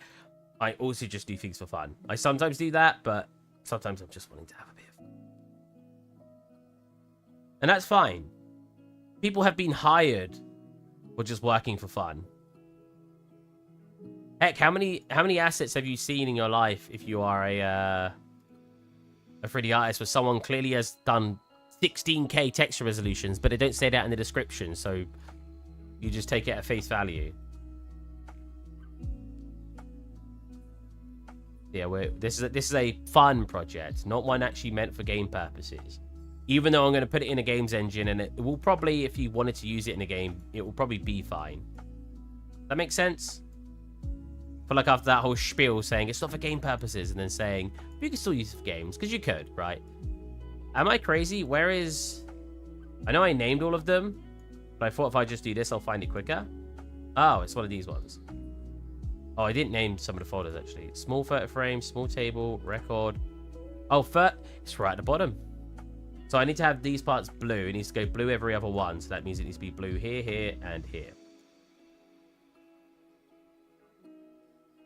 I also just do things for fun. I sometimes do that, but sometimes I'm just wanting to have a bit of fun. And that's fine. People have been hired for just working for fun. Heck, how many assets have you seen in your life if you are a 3D artist where someone clearly has done 16K texture resolutions, but they don't say that in the description, so you just take it at face value. Yeah, this is a fun project, not one actually meant for game purposes. Even though I'm going to put it in a games engine, and it will probably, if you wanted to use it in a game, it will probably be fine. That makes sense? I feel like after that whole spiel saying it's not for game purposes, and then saying you can still use it for games, because you could, right? Am I crazy? Where is... I know I named all of them, but I thought if I just do this, I'll find it quicker. Oh, it's one of these ones. Oh, I didn't name some of the folders, actually. Small photo frame, small table, record. Oh, it's right at the bottom. So I need to have these parts blue. It needs to go blue every other one. So that means it needs to be blue here, here, and here.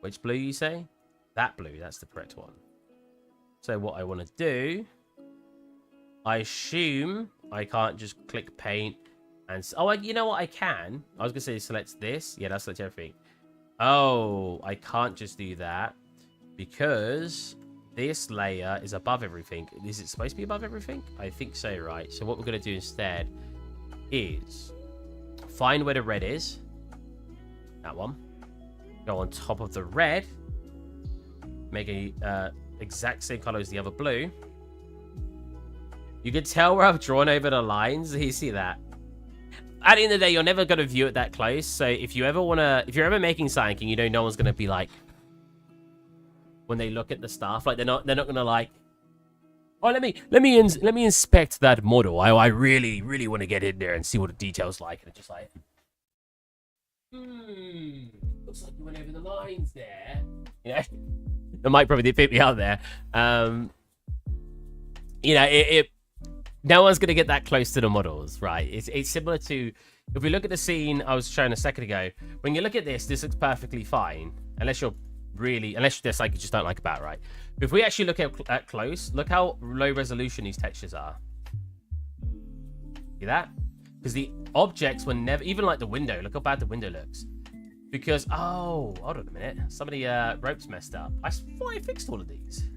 Which blue, you say? That blue. That's the correct one. So what I want to do... I assume I can't just click paint and... Oh, you know what? I can. I was going to say select this. Yeah, that selects everything. Oh, I can't just do that because this layer is above everything. Is it supposed to be above everything? I think so, right? So what we're going to do instead is find where the red is. That one. Go on top of the red. Make a exact same color as the other blue. You can tell where I've drawn over the lines. You see that? At the end of the day, you're never going to view it that close. So if you ever want to, if you're ever making something and you know no one's going to be like, when they look at the stuff, like they're not going to like, oh, let me inspect that model. I really want to get in there and see what the details like. And it's just like, looks like you went over the lines there. You know, the mic probably did pick me out there. You know, no one's going to get that close to the models, right? It's similar to, if we look at the scene I was showing a second ago, when you look at this looks perfectly fine, unless there's like you just don't like about, right? But if we actually look at close, look how low resolution these textures are. See that? Because the objects were never, even like the window, look how bad the window looks. Because, oh, hold on a minute. Some of the ropes messed up. I thought I fixed all of these.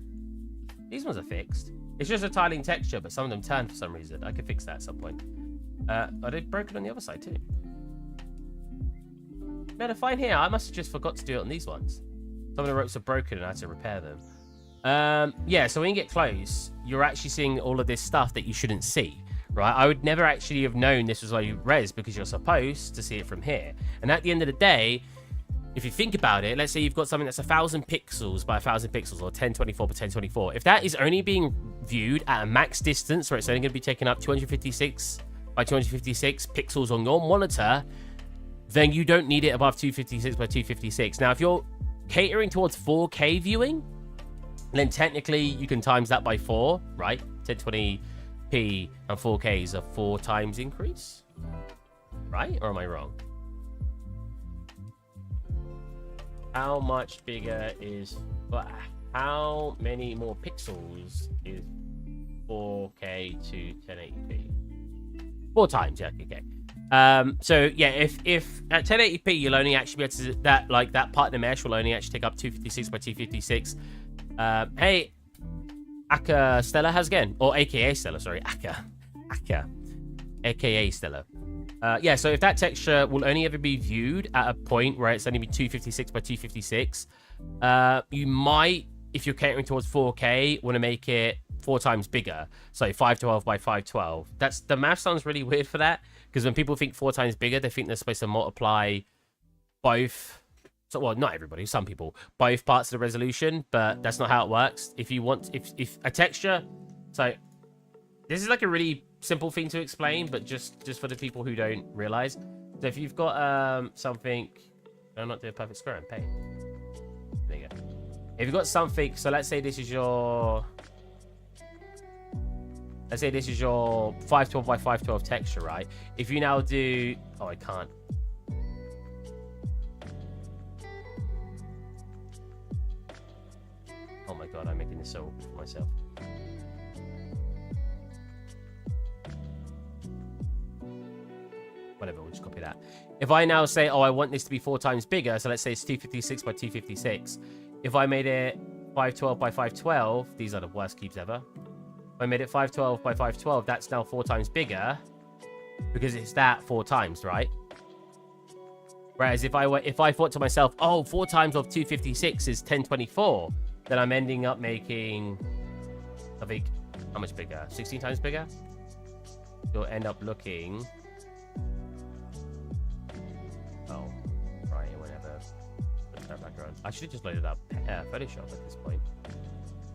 These ones are fixed. It's just a tiling texture, but some of them turn for some reason. I could fix that at some point. Are they broken on the other side too? No, they're fine here. I must have just forgot to do it on these ones. Some of the ropes are broken and I had to repair them. Yeah, so when you get close, you're actually seeing all of this stuff that you shouldn't see, right? I would never actually have known this was low res because you're supposed to see it from here. And at the end of the day, if you think about it, let's say you've got something that's 1,000 pixels by 1,000 pixels, or 1024 by 1024. If that is only being viewed at a max distance, where it's only going to be taking up 256 by 256 pixels on your monitor, then you don't need it above 256 by 256. Now, if you're catering towards 4K viewing, then technically you can times that by 4, right? 1020p and 4K is a 4 times increase, right? Or am I wrong? How much bigger is, but how many more pixels is 4K to 1080p? 4 times, yeah, okay. So yeah, if at 1080p you'll only actually be able to that part of the mesh will only actually take up 256 by 256. Hey, Aka Stella, how's it going? Or AKA Stella, sorry, Aka, AKA Stella. Yeah, so if that texture will only ever be viewed at a point where it's only be 256 by 256, you might, if you're catering towards 4K, want to make it 4 times bigger. So 512 by 512. The math sounds really weird for that, because when people think 4 times bigger, they think they're supposed to multiply both. So, well, not everybody, some people, both parts of the resolution, but that's not how it works. If you want, if a texture, so this is like a really simple thing to explain, but just for the people who don't realize. So if you've got something, I'm not doing a perfect square and paint. There you go. If you've got something, so let's say this is your 512 by 512 texture, right? If you now do, oh, I can't. Oh my god, I'm making this so awkward for myself. Whatever, we'll just copy that. If I now say, oh, I want this to be 4 times bigger, so let's say it's 256 by 256. If I made it 512 by 512, these are the worst cubes ever. If I made it 512 by 512, that's now 4 times bigger because it's that 4 times, right? Whereas if I thought to myself, oh, 4 times of 256 is 1024, then I'm ending up making, I think, how much bigger? 16 times bigger? You'll end up looking... Oh, right, whenever. Put that back around. I should have just loaded up Photoshop at this point.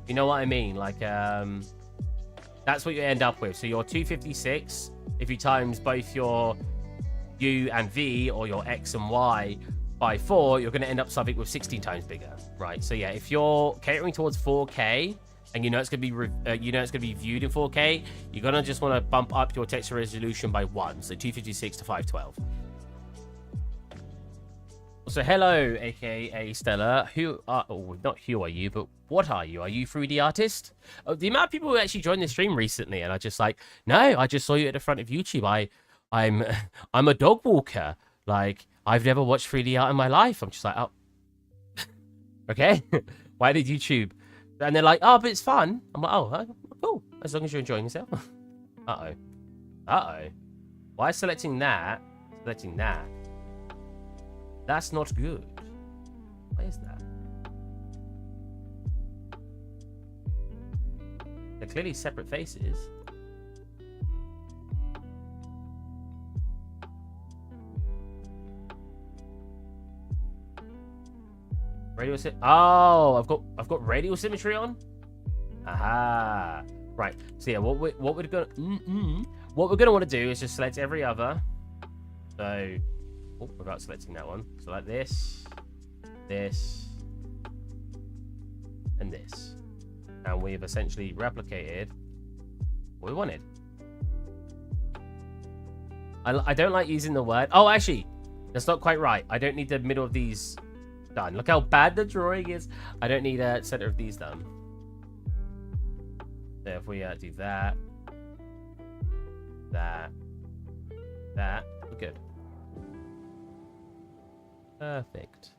You know what I mean? Like, that's what you end up with. So your 256, if you times both your U and V, or your X and Y by 4, you're going to end up something with 16 times bigger, right? So yeah, if you're catering towards 4K and you know it's going to be viewed in 4K, you're going to just want to bump up your texture resolution by 1, so 256 to 512. So hello, aka Stella. Not who are you, but what are you? Are you 3D artist? The amount of people who actually joined the stream recently, and I just like, no, I just saw you at the front of YouTube. I'm a dog walker. Like, I've never watched 3D art in my life. I'm just like, oh, okay. Why did YouTube? And they're like, oh, but it's fun. I'm like, oh, cool. As long as you're enjoying yourself. Uh-oh. Why selecting that? Selecting that. That's not good. Why is that? They're clearly separate faces. Radial I've got radial symmetry on. Aha. Right. So yeah, what we're gonna want to do is just select every other. So, without selecting that one. So like this, and this, and we've essentially replicated what we wanted. I don't like using the word. Oh, actually, that's not quite right. I don't need the middle of these done. Look how bad the drawing is. I don't need a center of these done. So if we do that, we're good. Perfect.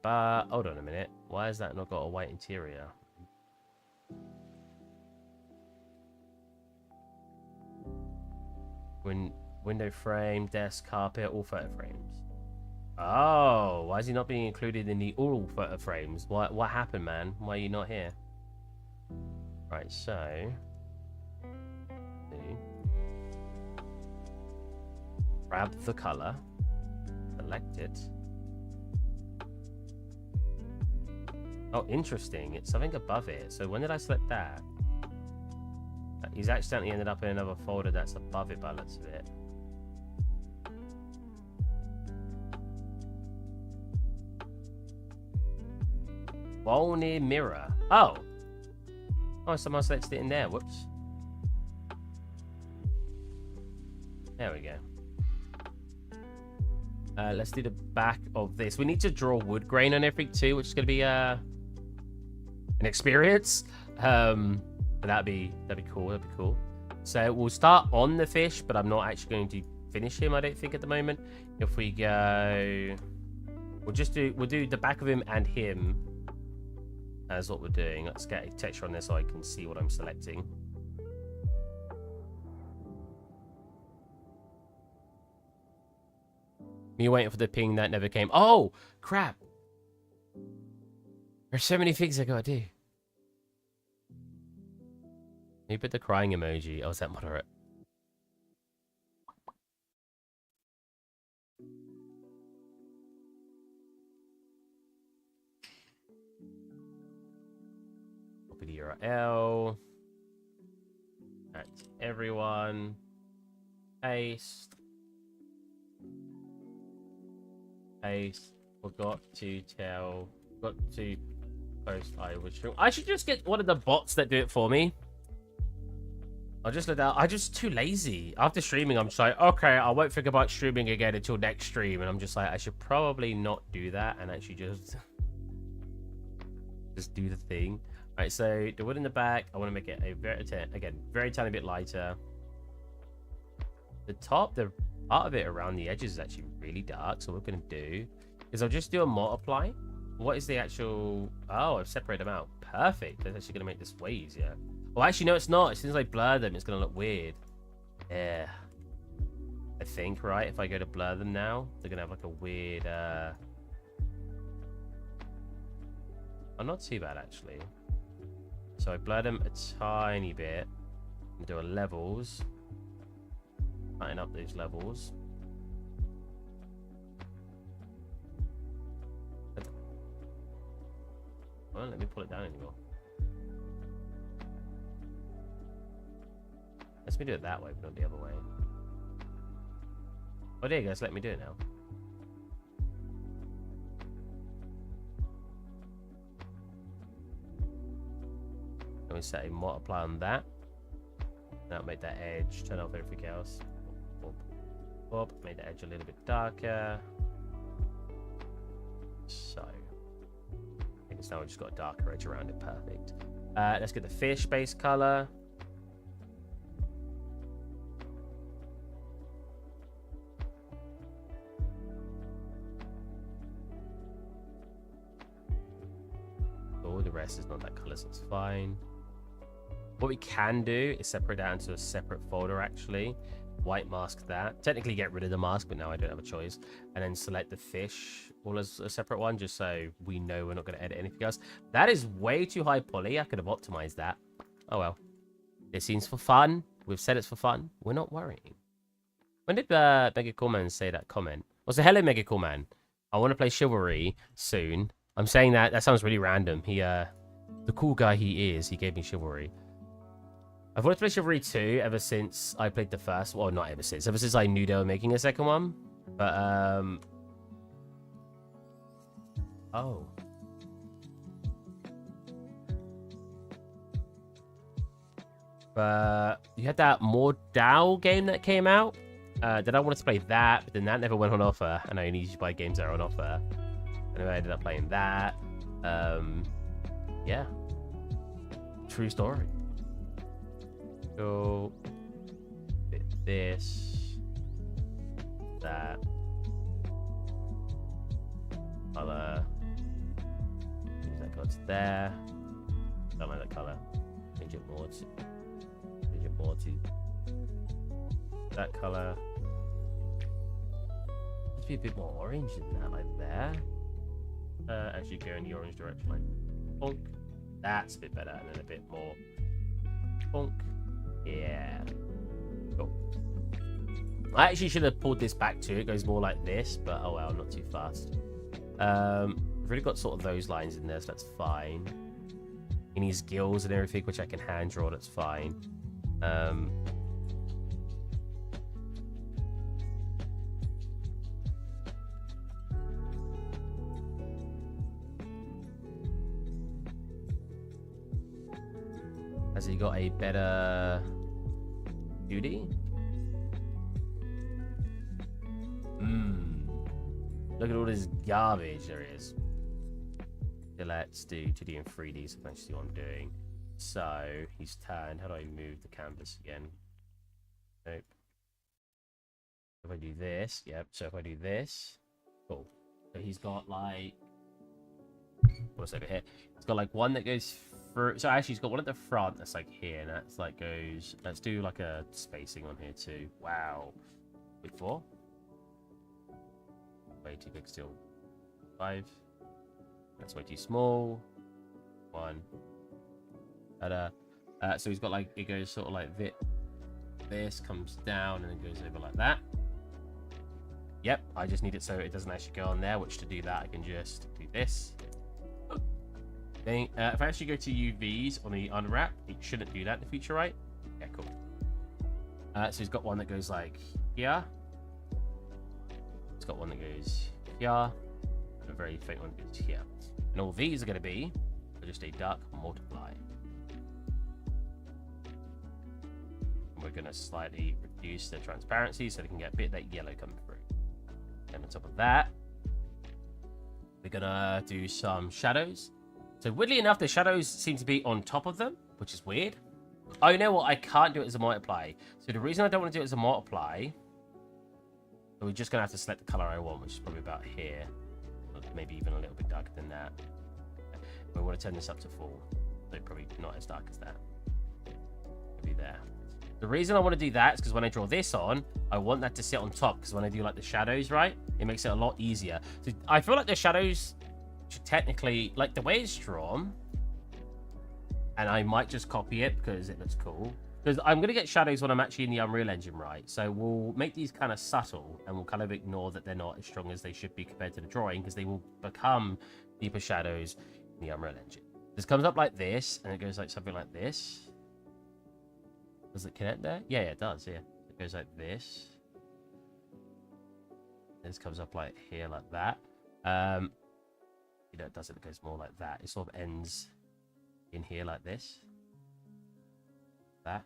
Hold on a minute. Why has that not got a white interior? Window frame, desk, carpet, all photo frames. Oh, why is he not being included in the all photo frames? What happened, man? Why are you not here? Right, so grab the color, select it. Oh, interesting. It's something above it. So when did I select that? He's accidentally ended up in another folder that's above it by the looks of it. Wall near mirror. Oh, someone selected it in there. Whoops. There we go. Let's do the back of this. We need to draw wood grain on everything too, which is going to be an experience. But that'd be cool. That'd be cool. So we'll start on the fish, but I'm not actually going to finish him, I don't think, at the moment. If we go, we'll do the back of him and him as what we're doing. Let's get a texture on this so I can see what I'm selecting. Me waiting for the ping that never came. Oh, crap. There's so many things I gotta do. You put the crying emoji. Oh, is that moderate? Copy the URL. That's everyone. Paste. Forgot to post I was stream. I should just get one of the bots that do it for me. I'll just let that. I'm just too lazy. After streaming, I'm just like, okay, I won't think about streaming again until next stream. And I'm just like, I should probably not do that and actually just do the thing. All right, so the wood in the back, I want to make it a very tiny bit lighter. The top, the part of it around the edges is actually really dark. So what we're going to do is I'll just do a multiply. What is the actual... Oh, I've separated them out. Perfect. That's actually going to make this way easier. Well, actually, no, it's not. As soon as I blur them, it's going to look weird. Yeah. I think, right? If I go to blur them now, they're going to have like a weird Oh, not too bad actually. So I blur them a tiny bit and do a levels. Tighten up those levels. Well, let me pull it down anymore. Let me do it that way, but not the other way. Oh, there you go. Let me do it now. Let me set a multiply on that. That'll make that edge. Turn off everything else. Bob. Made the edge a little bit darker. So. I think it's now just got a darker edge around it. Perfect. Let's get the fish base color. Oh, the rest is not that color, so it's fine. What we can do is separate that into a separate folder, actually. White mask that. Technically get rid of the mask, but now I don't have a choice. And then select the fish all as a separate one, just so we know we're not going to edit anything else. That is way too high poly. I could have optimized that. Oh well. It seems for fun. We've said it's for fun. We're not worrying. When did Mega Coolman say that comment? Well, so hello, Mega Coolman. I want to play Chivalry soon. I'm saying that. That sounds really random. He, the cool guy he is, he gave me Chivalry. I've wanted to play Chivalry 2 ever since I played the first. Well, not ever since. Ever since I knew they were making a second one. But, oh. But you had that More Dow game that came out. Then I wanted to play that, but then that never went on offer. And I only usually buy games that are on offer. And I ended up playing that. Yeah. True story. So, this, that, color, use that color to there. Don't like that color. Change it more to that color. Let's be a bit more orange than that, like there. Actually go in the orange direction, like bonk. That's a bit better, and then a bit more bonk. Yeah. Cool. I actually should have pulled this back too. It goes more like this, but oh well, not too fast. I've really got sort of those lines in there, so that's fine. He needs gills and everything, which I can hand draw, that's fine. Has he got a better duty? Look at all this garbage there is. So let's do 2D and 3D, so let's see what I'm doing. So he's turned. How do I move the canvas again? Nope. If I do this, yep. So if I do this, cool. So he's got like, what's over here? He's got like one that goes through. So actually, he's got one at the front that's like here, and that's like goes. Let's do like a spacing on here too. Wow. Wait, 4. Way too big still. 5. That's way too small. 1. So he's got like, it goes sort of like this comes down and then goes over like that. Yep, I just need it so it doesn't actually go on there, which to do that I can just do this. Then if I actually go to UVs on the unwrap, it shouldn't do that in the future, right? Yeah, cool. So he's got one that goes like here. It's got one that goes here. And a very faint one that goes here. And all these are going to be just a dark multiply. And we're going to slightly reduce the transparency so we can get a bit of that yellow coming through. And on top of that, we're going to do some shadows. So weirdly enough, the shadows seem to be on top of them, which is weird. Oh, you know what? I can't do it as a multiply. So the reason I don't want to do it as a multiply, we're just going to have to select the color I want, which is probably about here. Maybe even a little bit darker than that. We want to turn this up to full. So probably not as dark as that. Maybe there. The reason I want to do that is because when I draw this on, I want that to sit on top. Because when I do like the shadows, right, it makes it a lot easier. So I feel like the shadows should technically, like the way it's drawn, and I might just copy it because it looks cool. Because I'm going to get shadows when I'm actually in the Unreal Engine, right? So we'll make these kind of subtle, and we'll kind of ignore that they're not as strong as they should be compared to the drawing, because they will become deeper shadows in the Unreal Engine. This comes up like this, and it goes like something like this. Does it connect there? Yeah, it does, yeah. It goes like this. This comes up like here, like that. You know, it doesn't. It goes more like that. It sort of ends in here like this. That.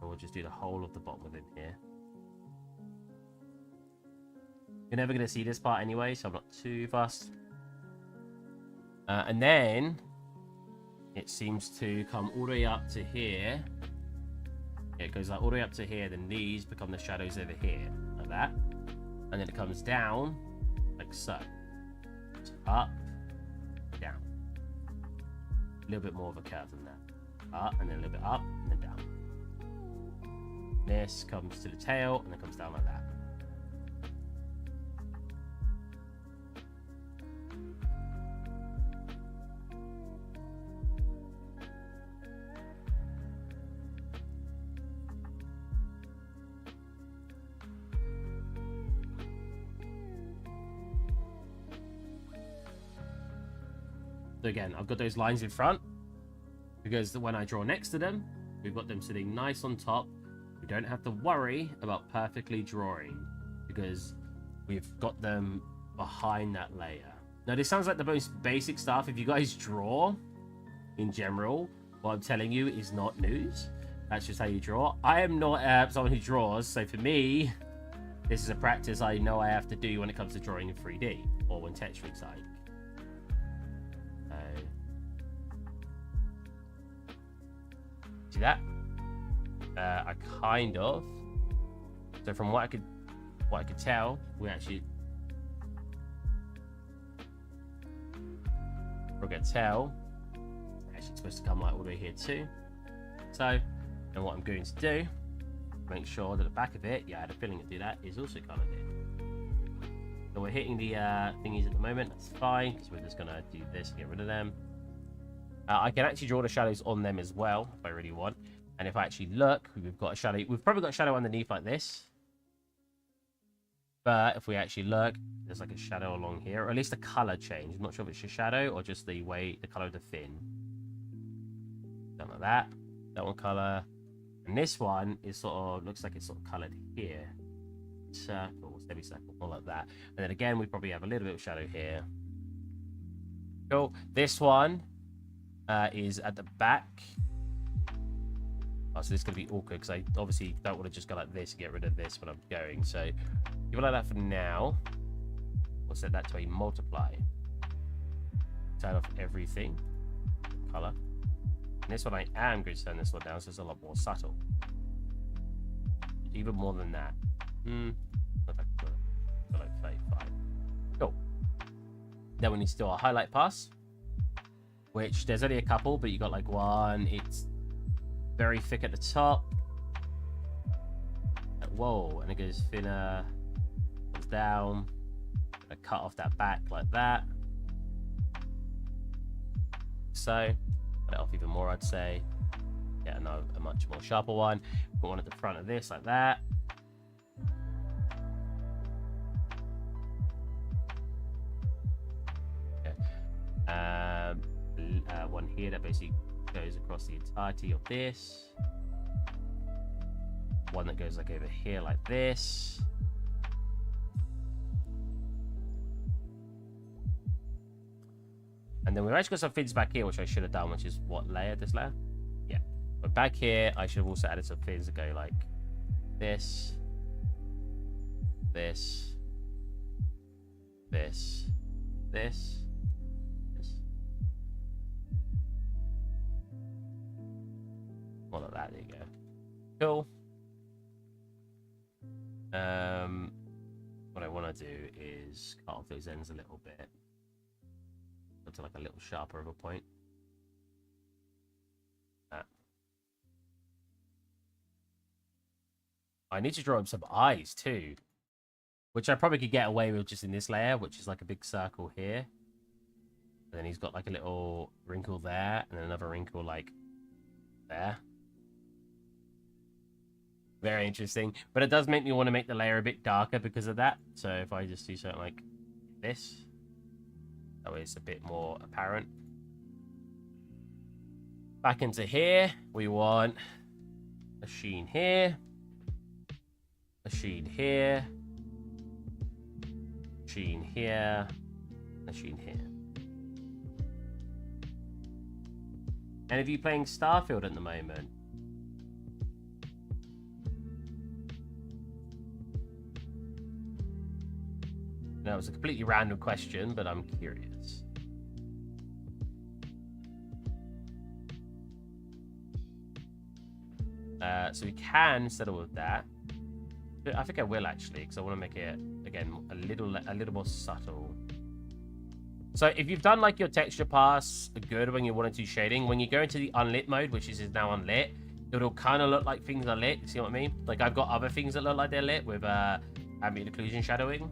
Or we'll just do the whole of the bottom within here. You're never going to see this part anyway, so I'm not too fussed. And then it seems to come all the way up to here. Yeah, it goes like all the way up to here, then these become the shadows over here, like that. And then it comes down, like so. It's up, down. A little bit more of a curve than that. Up, and then a little bit up, and then down. This comes to the tail, and then comes down like that. So again, I've got those lines in front because when I draw next to them, we've got them sitting nice on top. We don't have to worry about perfectly drawing because we've got them behind that layer. Now, this sounds like the most basic stuff. If you guys draw in general, what I'm telling you is not news. That's just how you draw. I am not someone who draws, so for me, this is a practice I know I have to do when it comes to drawing in 3D or when texturing side. See that? I kind of. So from what I could tell, we're actually it's supposed to come like all the way here too. So, and what I'm going to do, make sure that the back of it, yeah, I had a feeling to do that, is also colored in. So we're hitting the thingies at the moment. That's fine because we're just gonna do this and get rid of them. I can actually draw the shadows on them as well if I really want. And if I actually look, we've got a shadow. We've probably got a shadow underneath like this. But if we actually look, there's like a shadow along here, or at least a color change. I'm not sure if it's a shadow or just the way the color of the fin. Something like that. That one color. And this one is sort of, looks like it's sort of colored here. Circle, semicircle, more like that. And then again, we probably have a little bit of shadow here. Cool. This one is at the back. Oh, so this is going to be awkward because I obviously don't want to just go like this and get rid of this when I'm going. So give it like that for now. We'll set that to a multiply. Turn off everything. Color. And this one I am going to turn this one down so it's a lot more subtle. Even more than that. Like 35. Cool. Then we need to do our highlight pass. Which there's only a couple, but you got like one. It's very thick at the top. Whoa, and it goes thinner, comes down. I cut off that back like that. So, cut it off even more, I'd say. Yeah, no, a much more sharper one. Put one at the front of this like that. Okay. One here that basically goes across the entirety of this. One that goes like over here like this. And then we've actually got some fins back here, which I should have done, which is what layer? This layer? Yeah. But back here, I should have also added some fins that go like this, this, this, this. More like that, there you go. Cool. What I want to do is cut off those ends a little bit. Go to like a little sharper of a point. That. I need to draw up some eyes too. which I probably could get away with just in this layer, which is like a big circle here. And then he's got like a little wrinkle there, and another wrinkle like there. Very interesting. But it does make me want to make the layer a bit darker because of that. So if I just do something like this, that way it's a bit more apparent. Back into here, we want a sheen here, a sheen here, sheen here, a sheen here. Any of you playing Starfield at the moment? No, it was a completely random question, but I'm curious. So we can settle with that. But I think I will actually, because I want to make it again a little more subtle. So if you've done like your texture pass good when you want to do shading, when you go into the unlit mode, which is now unlit, it'll kind of look like things are lit. You see what I mean? Like I've got other things that look like they're lit with ambient occlusion shadowing.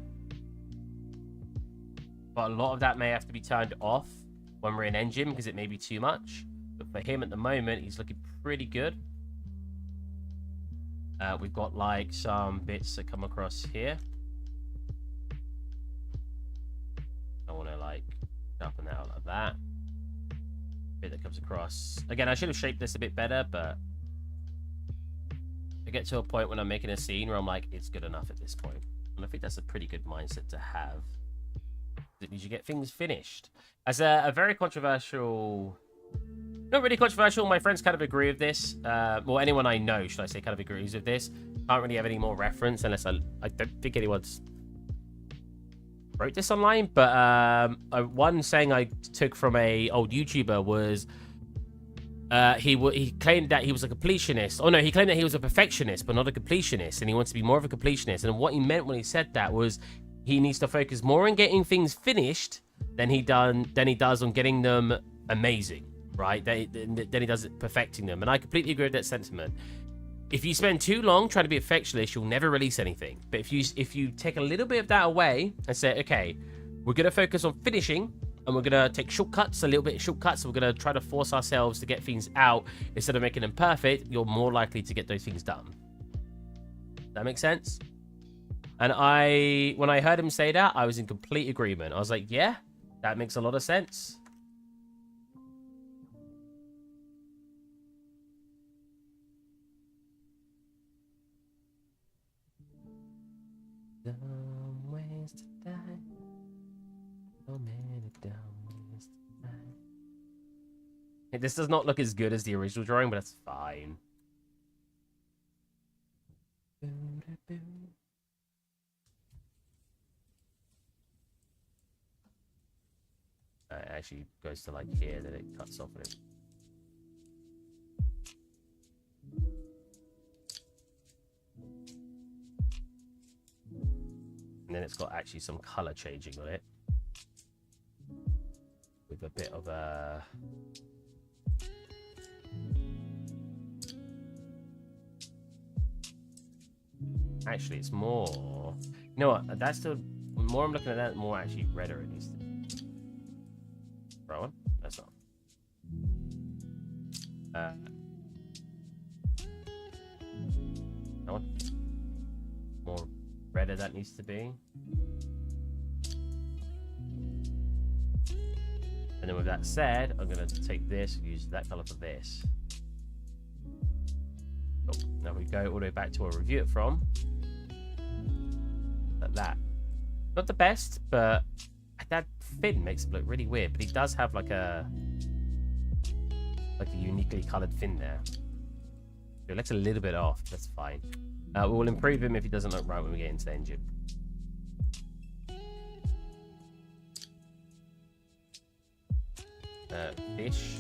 But a lot of that may have to be turned off when we're in engine because it may be too much. But for him at the moment, he's looking pretty good. We've got like some bits that come across here. I want to like sharpen that out like that. Bit that comes across. Again, I should have shaped this a bit better, but I get to a point when I'm making a scene where I'm like, it's good enough at this point. And I think that's a pretty good mindset to have. It means you get things finished. As a very controversial... Not really controversial. My friends kind of agree with this. Well, anyone I know, should I say, kind of agrees with this. Can't really have any more reference unless I don't think anyone's wrote this online. But one saying I took from a old YouTuber was he claimed that he was a completionist. Oh no, he claimed that he was a perfectionist, but not a completionist, and he wants to be more of a completionist. And what he meant when he said that was he needs to focus more on getting things finished than he does on getting them amazing. Right, then he does it perfecting them, and I completely agree with that sentiment. If you spend too long trying to be a perfectionist, you'll never release anything. But if you take a little bit of that away and say, okay, we're gonna focus on finishing, and we're gonna take shortcuts, a little bit of shortcuts, and we're gonna try to force ourselves to get things out instead of making them perfect, you're more likely to get those things done. That makes sense? And when I heard him say that, I was in complete agreement. I was like, yeah, that makes a lot of sense. Dumb ways to die. So many dumb ways to die. Hey, this does not look as good as the original drawing, but that's fine. It actually goes to like here, then it cuts off it. And then it's got actually some color changing on it. With a bit of a... Actually, it's more... You know what? That's still... The more I'm looking at that, the more actually redder it needs to be. Right one? That's not. That one? More redder that needs to be. And then with that said, I'm going to take this and use that color for this. Cool. Now we go all the way back to where we review it from. Like that. Not the best, but that fin makes it look really weird. But he does have like a uniquely colored fin there. It looks a little bit off. That's fine. We will improve him if he doesn't look right when we get into the engine. Fish.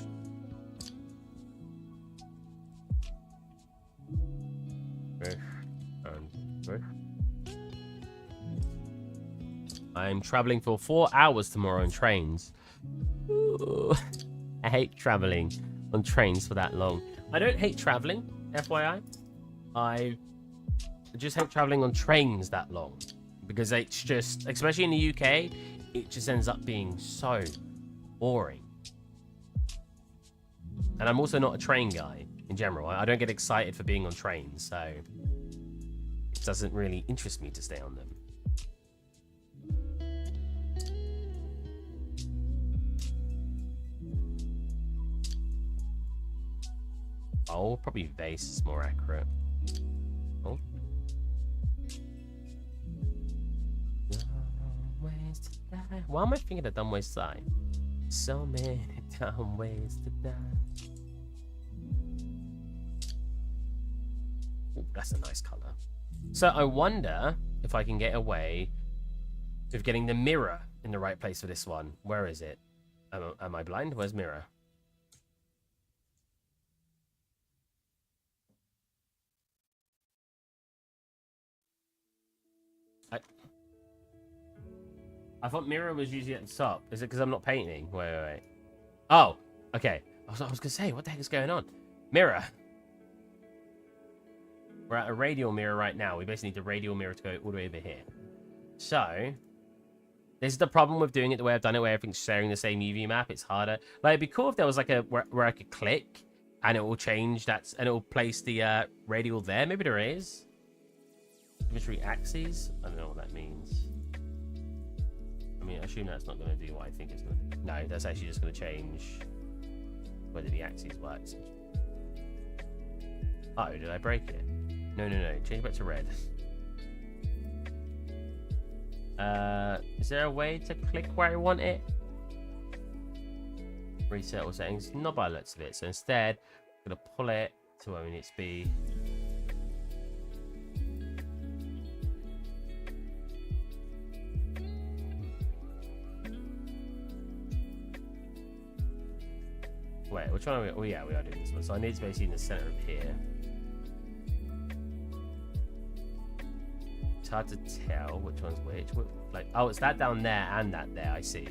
I'm traveling for 4 hours tomorrow on trains. Ooh, I hate traveling on trains for that long. I don't hate traveling, FYI. I just hate traveling on trains that long. because it's just, especially in the UK, it just ends up being so boring. And I'm also not a train guy in general. I don't get excited for being on trains, so it doesn't really interest me to stay on them. Oh, probably base is more accurate. Oh. Ways to die. Why am I thinking of dumb ways to die? So many dumb ways to die. Ooh, that's a nice color. So I wonder if I can get away with getting the mirror in the right place for this one. Where is it? Am I blind? Where's mirror? I thought mirror was usually at the top. Is it because I'm not painting? Wait. Oh, okay. I was going to say, what the heck is going on? Mirror. We're at a radial mirror right now. We basically need the radial mirror to go all the way over here. So, this is the problem with doing it the way I've done it, where everything's sharing the same UV map. It's harder. Like, it'd be cool if there was like a where I could click and it will change that, and it will place the radial there. Maybe there is. Symmetry axes. I don't know what that means. I mean, I assume that's not going to do what I think it's going to do. No, that's actually just going to change whether the axis works. Oh, did I break it? No. Change back to red. Is there a way to click where I want it? Reset all settings. Not by the looks of it. So instead, I'm going to pull it to where we need it to be. Wait, which one are we? Oh yeah, we are doing this one. So I need to basically in the center of here. It's hard to tell which one's which. Like, oh, it's that down there and that there. I see.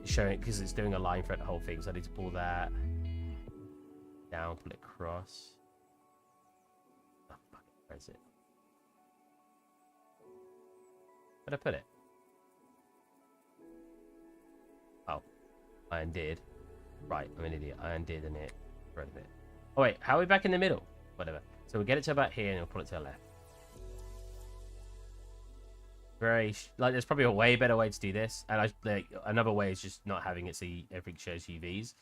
It's showing because it's doing a line throughout the whole thing. So I need to pull that down, pull it across. Oh, fuck it. Where is it? Where'd I put it? Oh, I undid. Right, I'm an idiot. I undid and it read it. Oh wait, how are we back in the middle? Whatever. So we get it to about here and we'll pull it to the left. There's probably a way better way to do this. And another way is just not having it so everything shows UVs.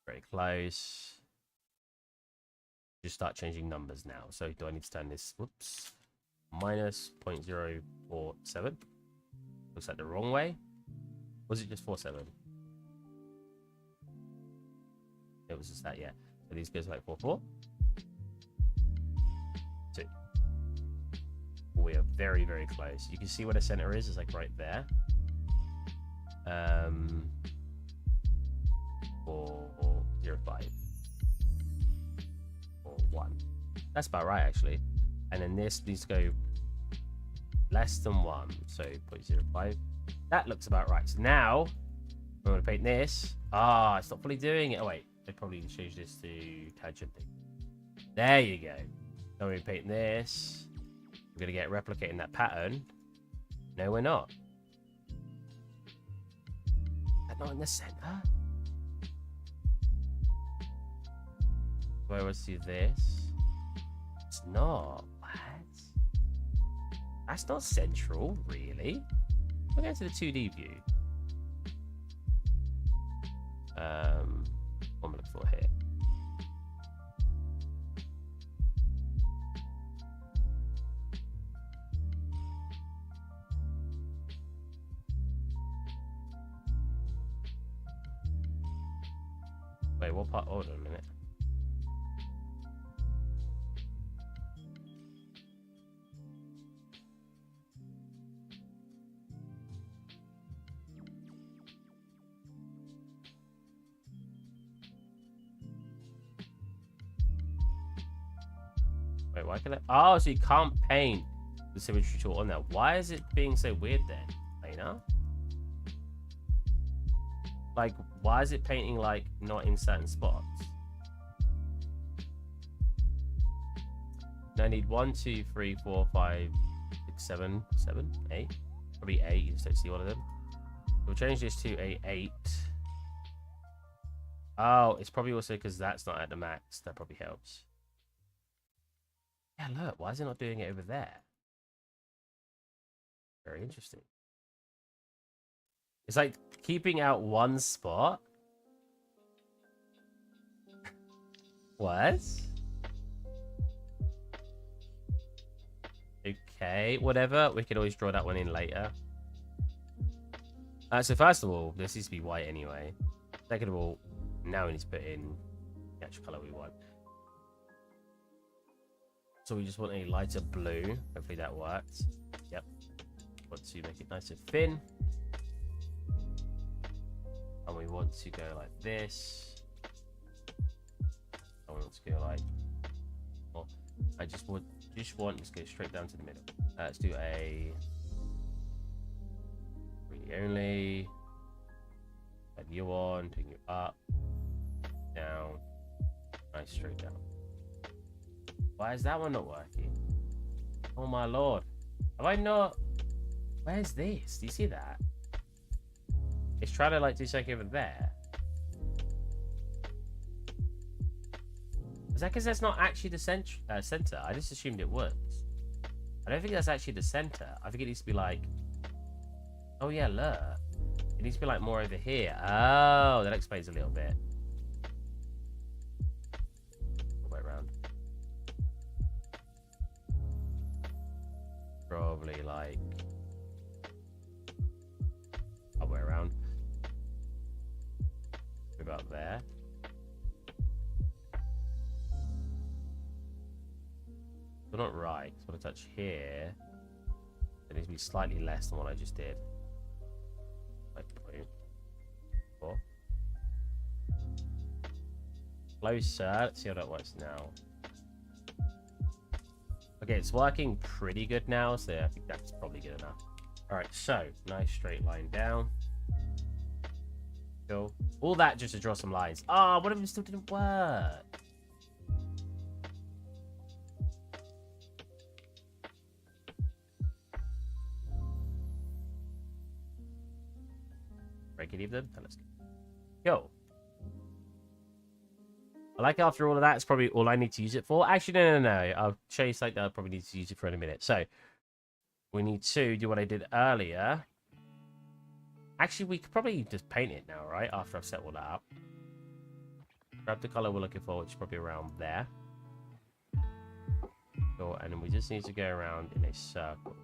Very close. Just start changing numbers now. So do I need to turn this? Whoops. Minus 0.047. Looks like the wrong way. Was it just 47? It was just that, yeah. So these goes like 44. 2. We are very, very close. You can see where the center is. It's like right there. 405. 41. That's about right, actually. And then this needs to go less than 1. So 0.05. That looks about right. So now I'm going to paint this. Ah, it's not fully doing it. Oh, wait. I probably change this to tangent thing. There you go. Now we're painting this. We're going to get replicating that pattern. No, we're not. That's not in the center. Do I want to do this? It's not. What? That's not central, really. We're going to the 2D view. What am I looking for here? Wait, what part? Hold on a minute. Wait, why can I? Oh, so you can't paint the symmetry tool on there. Why is it being so weird then, Lena? Like, why is it painting like not in certain spots? I need 1, 2, 3, 4, 5, 6, 7, 7, 8. Probably 8. You just don't see one of them. We'll change this to a 8. Oh, it's probably also because that's not at the max. That probably helps. Yeah, look. Why is it not doing it over there? Very interesting. It's like keeping out one spot. What? Okay, whatever. We could always draw that one in later. So first of all, this needs to be white anyway. Second of all, now we need to put in the actual color we want. So we just want a lighter blue. Hopefully that works. Yep. Want to make it nice and thin. And we want to go like this. I want to go like, well, I just want let's go straight down to the middle. Let's do a really only. Add you on, take you up, down, nice straight down. Why is that one not working? Oh my lord. Have I not? Where's this? Do you see that? It's trying to like do something over there. Is that because that's not actually the center? I just assumed it was. I don't think that's actually the center. I think it needs to be like... Oh yeah, look. It needs to be like more over here. Oh, that explains a little bit. All the way around. Probably like... all the way around. About there. But not right. So I want to touch here. It needs to be slightly less than what I just did. Like 0.4. Closer. Let's see how that works now. Okay, it's working pretty good now, so I think that's probably good enough. Alright, so nice straight line down. Cool. All that just to draw some lines. Ah, what if it still didn't work? Break any of them? No, let's go. I like after all of that, it's probably all I need to use it for. Actually, no. I'll show you something that I'll probably need to use it for in a minute. So, we need to do what I did earlier. Actually, we could probably just paint it now, right? After I've set all that up. Grab the color we're looking for, which is probably around there. Cool, and then we just need to go around in a circle.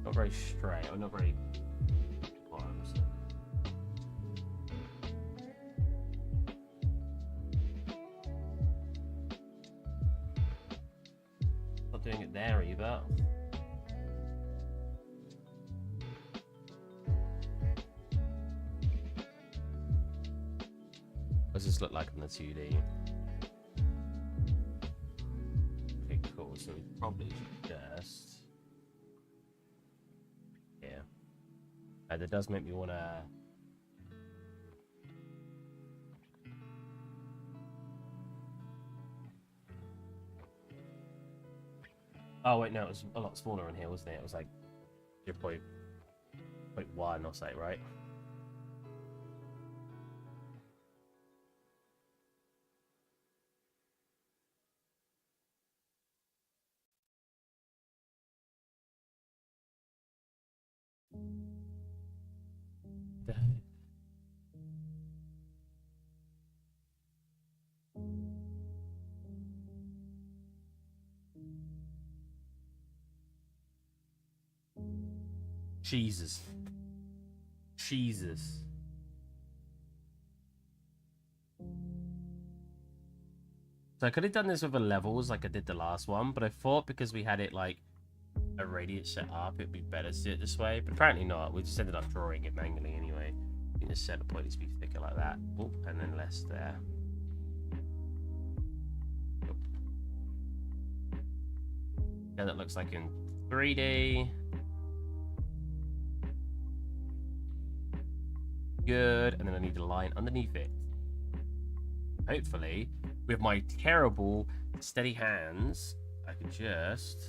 Not very straight, or not very arms. Not doing it there either. What does this look like on the 2D? Okay, cool. So we probably should just... that does make me want to... Oh, wait, no, it was a lot smaller in here, wasn't it? It was like 0.1 or so, right? Jesus. So I could have done this with the levels like I did the last one, but I thought because we had it like a radius set up, it'd be better to do it this way. But apparently not. We just ended up drawing it manually anyway. I think the center point needs to be thicker like that. Oop, and then less there. Oop. Yeah, that looks like in 3D. Good. And then I need a line underneath it. Hopefully, with my terrible steady hands, I can just...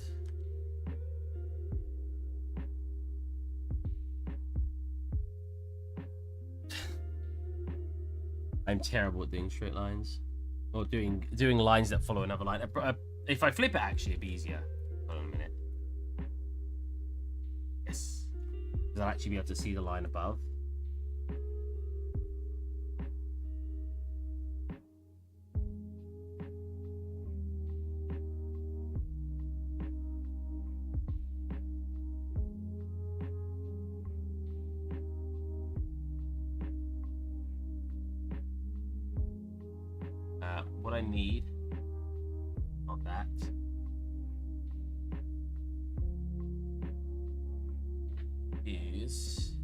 I'm terrible at doing straight lines. Or doing lines that follow another line. If I flip it, actually, it'd be easier. Hold on a minute. Yes. Because I'll actually be able to see the line above. What I need, not that, is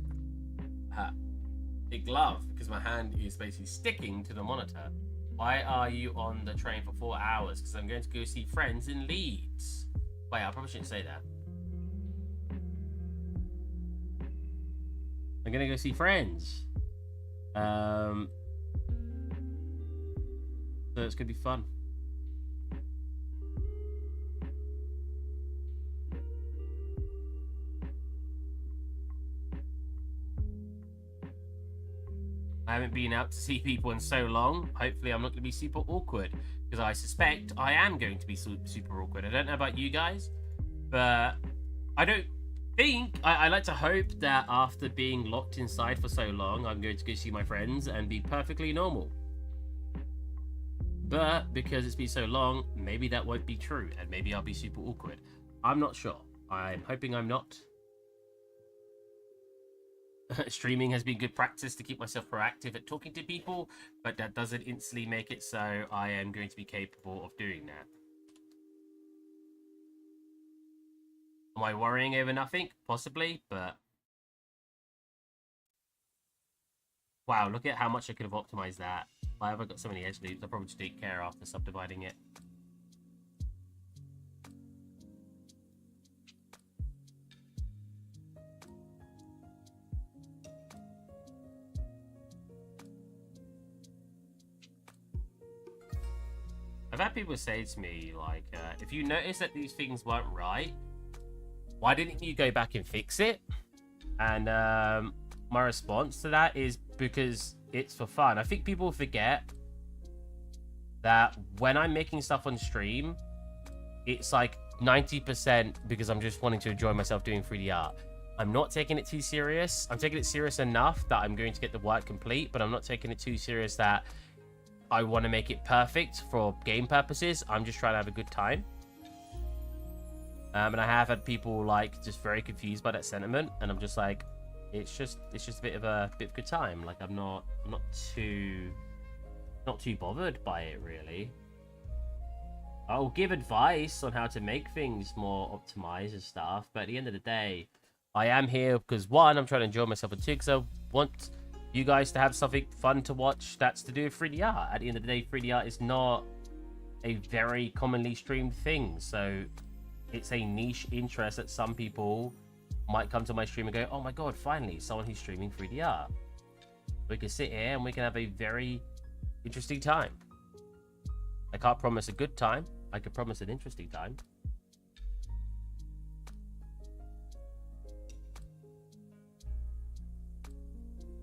a glove, because my hand is basically sticking to the monitor. Why are you on the train for 4 hours? Because I'm going to go see friends in Leeds. Wait, I probably shouldn't say that. I'm going to go see friends. So it's going to be fun. I haven't been out to see people in so long. Hopefully I'm not going to be super awkward, because I suspect I am going to be super awkward. I don't know about you guys, but I don't think... I like to hope that after being locked inside for so long, I'm going to go see my friends and be perfectly normal. But because it's been so long, maybe that won't be true, and maybe I'll be super awkward. I'm not sure. I'm hoping I'm not. Streaming has been good practice to keep myself proactive at talking to people, but that doesn't instantly make it so I am going to be capable of doing that. Am I worrying over nothing? Possibly, but... Wow, look at how much I could have optimized that. Why have I got so many edge loops? I probably just didn't care after subdividing it. I've had people say to me, like, if you notice that these things weren't right, why didn't you go back and fix it? And my response to that is because it's for fun. I think people forget that when I'm making stuff on stream, it's like 90% because I'm just wanting to enjoy myself doing 3D art. I'm not taking it too serious. I'm taking it serious enough that I'm going to get the work complete, but I'm not taking it too serious that I want to make it perfect for game purposes. I'm just trying to have a good time. And I have had people like just very confused by that sentiment, and I'm just like, it's just a bit of good time. Like I'm not too bothered by it really. I'll give advice on how to make things more optimized and stuff, but at the end of the day, I am here because one, I'm trying to enjoy myself, and two, because I want you guys to have something fun to watch that's to do with 3D art. At the end of the day, 3D art is not a very commonly streamed thing, so it's a niche interest that some people might come to my stream and go, oh my god, finally, someone who's streaming 3D art. We can sit here and we can have a very interesting time. I can't promise a good time. I can promise an interesting time.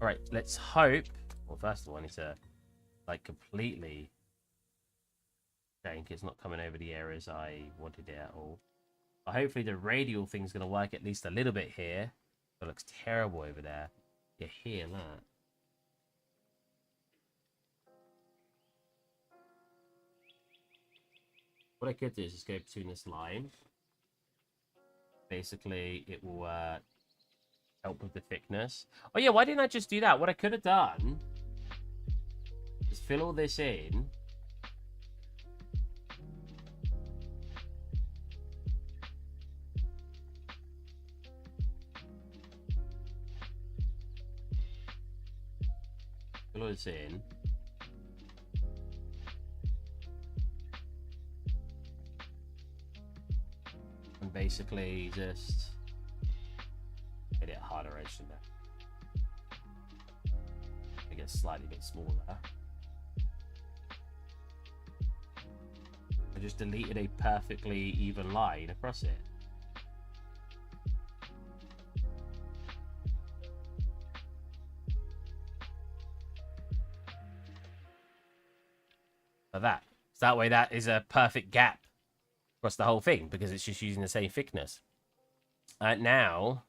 All right, let's hope. Well, first of all, I need to like completely think it's not coming over the areas I wanted it at all. But hopefully the radial thing's going to work at least a little bit here. It looks terrible over there. Yeah, here, that. What I could do is just go between this line. Basically, it will help with the thickness. Oh yeah, why didn't I just do that? What I could have done is fill all this in all this in. And basically just get it harder edge than that. Make it slightly bit smaller. I just deleted a perfectly even line across it. Like that. So that way that is a perfect gap across the whole thing because it's just using the same thickness. Now,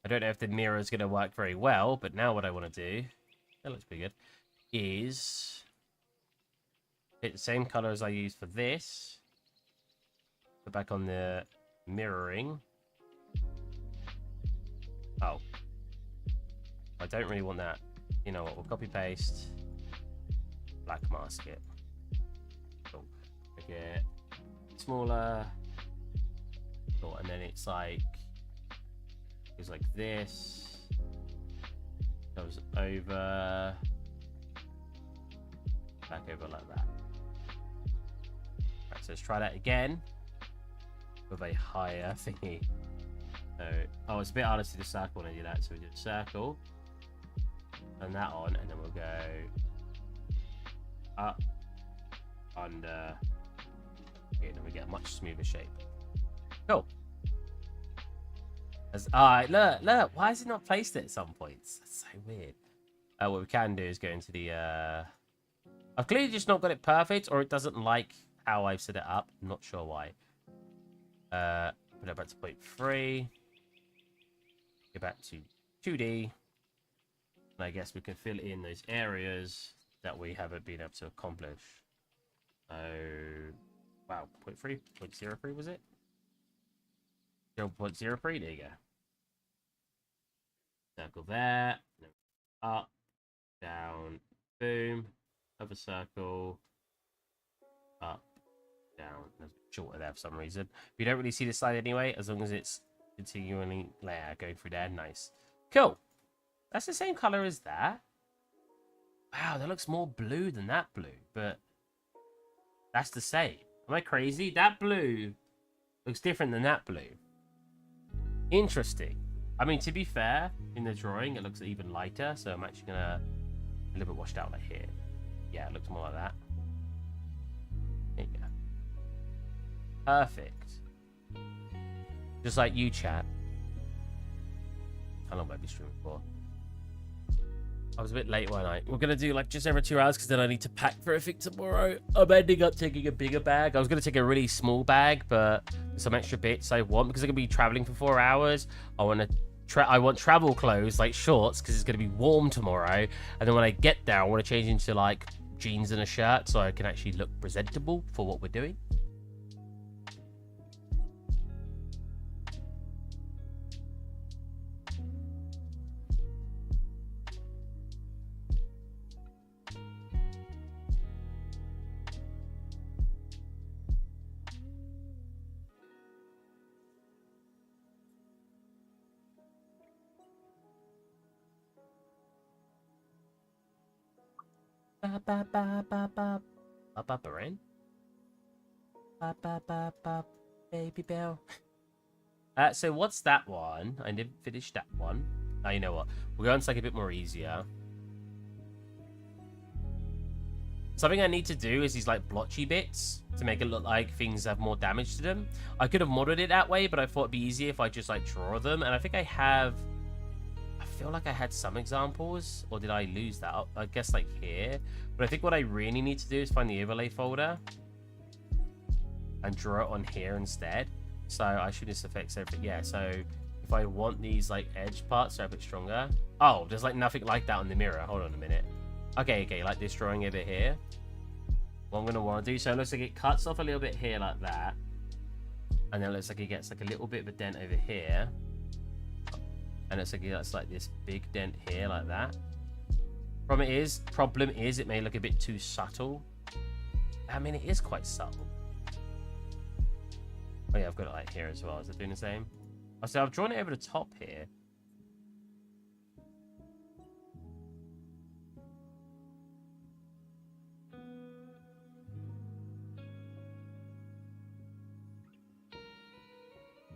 I don't know if the mirror is going to work very well, but now what I want to do, that looks pretty good, is get the same color as I used for this. Put back on the mirroring. Oh. I don't really want that. You know what, we'll copy paste. Black mask it. Cool. Make it smaller. Cool. And then it's like this. Goes over. Back over like that. Right, so let's try that again. With a higher thingy. So, oh, it's a bit harder to do the circle when I do that. So we do a circle. And that on, and then we'll go up, under, here, and then we get a much smoother shape. Cool. Alright, look, why is it not placed at some points? That's so weird. What we can do is go into the, I've clearly just not got it perfect, or it doesn't like how I've set it up. I'm not sure why. Put it back to 0.3. Go back to 2D. And I guess we can fill in those areas that we haven't been able to accomplish. Oh, wow, 0.3, 0.03 was it? 0.03, there you go. Circle there, up, down, boom, other circle, up, down. That's shorter there for some reason. But you don't really see the slide anyway, as long as it's continually going through there. Nice. Cool. That's the same color as that. Wow, that looks more blue than that blue, but that's the same. Am I crazy? That blue looks different than that blue. Interesting. I mean, to be fair, in the drawing, it looks even lighter, so I'm actually gonna a little bit washed out like here. Yeah, it looks more like that. There you go. Perfect. Just like you, chat. How long have I been streaming for? I was a bit late one night. We're going to do like just over 2 hours because then I need to pack for everything tomorrow. I'm ending up taking a bigger bag. I was going to take a really small bag, but some extra bits I want because I'm going to be traveling for 4 hours. I want travel clothes like shorts because it's going to be warm tomorrow. And then when I get there, I want to change into like jeans and a shirt so I can actually look presentable for what we're doing. Baby bell. So what's that one? I didn't finish that one. Oh, you know what? We'll go on to like a bit more easier. Something I need to do is these like blotchy bits to make it look like things have more damage to them. I could have modeled it that way, but I thought it'd be easier if I just like draw them. And I think I have... I feel like I had some examples, or did I lose that? I guess like here. But I think what I really need to do is find the overlay folder and draw it on here instead. So I should just affect everything. Yeah, so if I want these like edge parts to have it stronger. Oh, there's like nothing like that on the mirror. Hold on a minute. Okay, like this drawing a bit here. What I'm going to want to do, so it looks like it cuts off a little bit here like that. And then it looks like it gets like a little bit of a dent over here. And it's like that's like this big dent here like that. Problem is it may look a bit too subtle. I mean, it is quite subtle. Oh yeah, I've got it like here as well. Is it doing the same? Oh, so I've drawn it over the top here.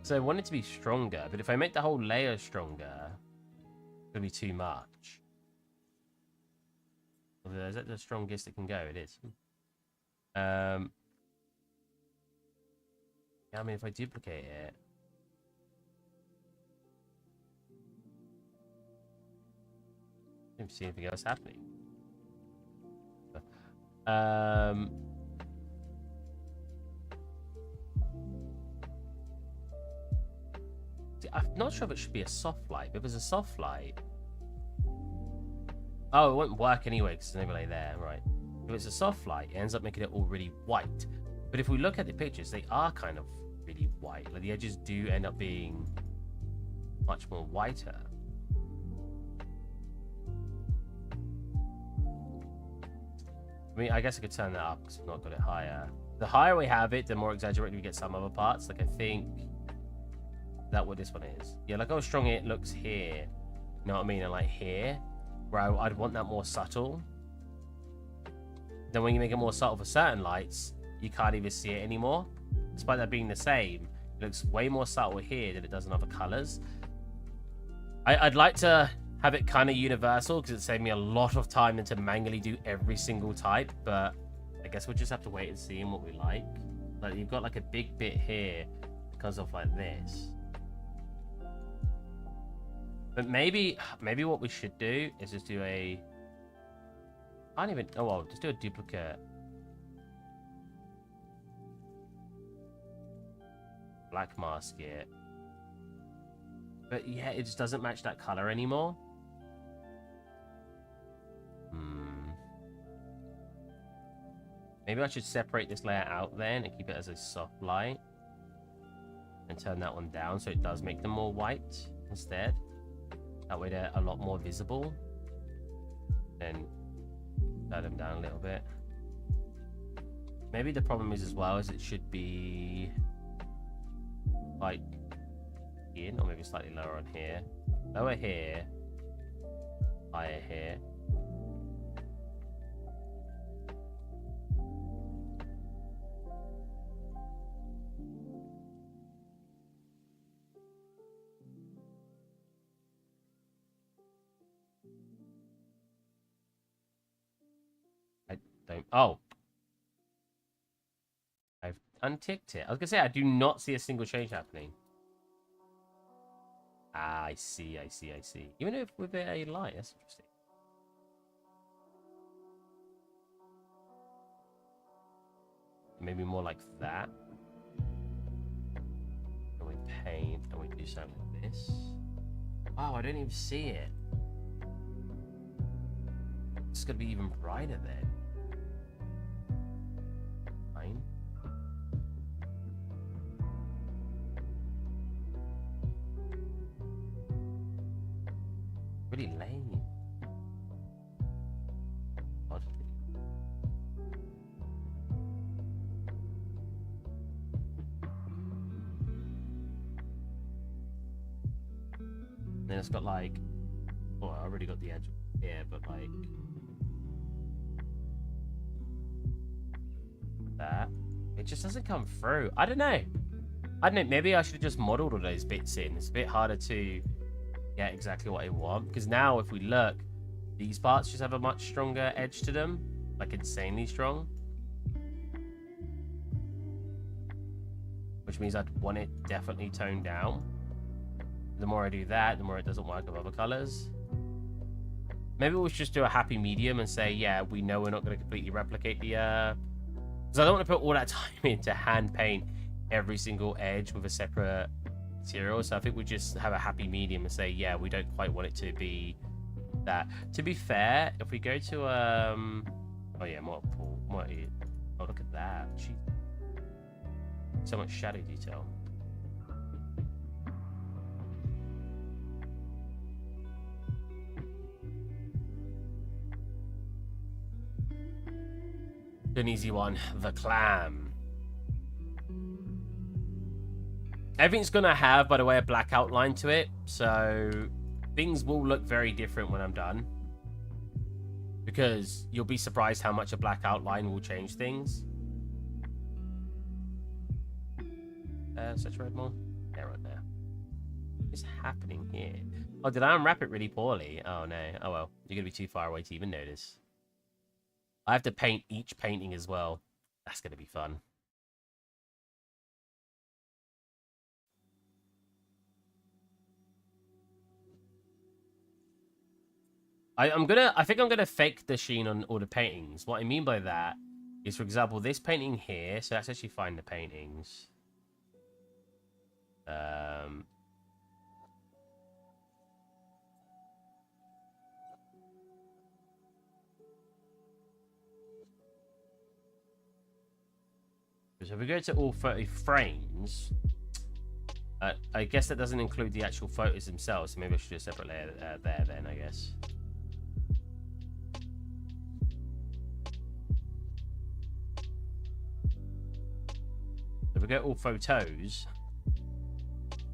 So I want it to be stronger, but if I make the whole layer stronger, it's gonna be too much. Is that the strongest it can go? It is. Yeah, I mean, if I duplicate it, I don't see anything else happening. I'm not sure if it should be a soft light. If it's a soft light, oh, it won't work anyway because there's no overlay there, right? If it's a soft light, it ends up making it all really white. But if we look at the pictures, they are kind of really white. Like the edges do end up being much more whiter. I mean, I guess I could turn that up because I've not got it higher. The higher we have it, the more exaggerated we get some other parts. Like I think that what this one is. Yeah, like how strong it looks here. You know what I mean? And like here, where I'd want that more subtle. Then when you make it more subtle for certain lights, you can't even see it anymore. Despite that being the same, it looks way more subtle here than it does in other colors. I'd like to have it kind of universal because it saved me a lot of time and to manually do every single type, but I guess we'll just have to wait and see what we like. Like you've got like a big bit here that comes off like this. But maybe what we should do is just do a... I don't even... Oh, well, just do a duplicate. Black mask it. But yeah, it just doesn't match that color anymore. Maybe I should separate this layer out then and keep it as a soft light. And turn that one down so it does make them more white instead. That way they're a lot more visible. Then turn them down a little bit. Maybe the problem is as well is it should be like in, or maybe slightly lower on here. Lower here. Higher here. Oh, I've unticked it. I was gonna say I do not see a single change happening. Ah, I see. Even if with a light, that's interesting. Maybe more like that. And we paint and we do something like this. Wow, I don't even see it. It's gonna be even brighter then. Really lame. Odd. Then it's got like, oh, I already got the edge here, but like that, it just doesn't come through. I don't know. Maybe I should have just modeled all those bits in. It's a bit harder to get exactly what I want, because now if we look, these parts just have a much stronger edge to them, like insanely strong, which means I'd want it definitely toned down. The more I do that, the more it doesn't work with other colors. Maybe we should just do a happy medium and say, yeah, we know we're not going to completely replicate the because I don't want to put all that time in to hand paint every single edge with a separate material. So I think we just have a happy medium and say, yeah, we don't quite want it to be that. To be fair, if we go to oh yeah, multiple, oh look at that. Jeez. So much shadow detail. An easy one, the clam. Everything's gonna have, by the way, a black outline to it, so things will look very different when I'm done, because you'll be surprised how much a black outline will change things. Saturate more. Yeah, right there. What's happening here? Oh, did I unwrap it really poorly? Oh, no. Oh, well. You're going to be too far away to even notice. I have to paint each painting as well. That's going to be fun. I think I'm gonna fake the sheen on all the paintings. What I mean by that is, for example, this painting here. So let's actually find the paintings. So if we go to all 30 frames, I guess that doesn't include the actual photos themselves. So maybe I should do a separate layer there then, I guess. If we go all photos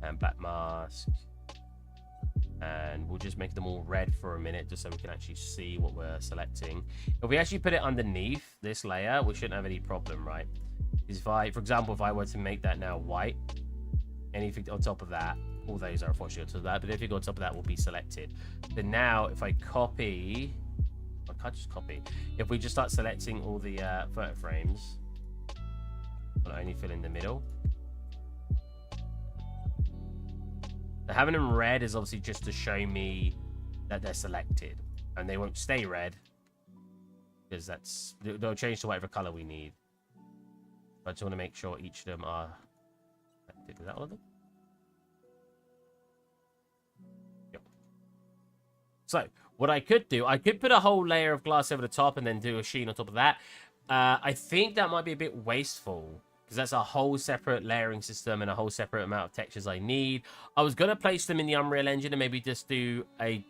and black mask, and we'll just make them all red for a minute just so we can actually see what we're selecting. If we actually put it underneath this layer, we shouldn't have any problem, right? If I, for example, if I were to make that now white, anything on top of that, all those are unfortunately on top of that, but anything on top of that will be selected. Then now, if I copy, I can't just copy. If we just start selecting all the photo frames, I'll only fill in the middle. So having them red is obviously just to show me that they're selected, and they won't stay red because they'll change to whatever color we need. I just want to make sure each of them are selected. Is that all of them? Yep. So what I could do, I could put a whole layer of glass over the top and then do a sheen on top of that. I think that might be a bit wasteful, because that's a whole separate layering system and a whole separate amount of textures I need. I was going to place them in the Unreal Engine and maybe just do a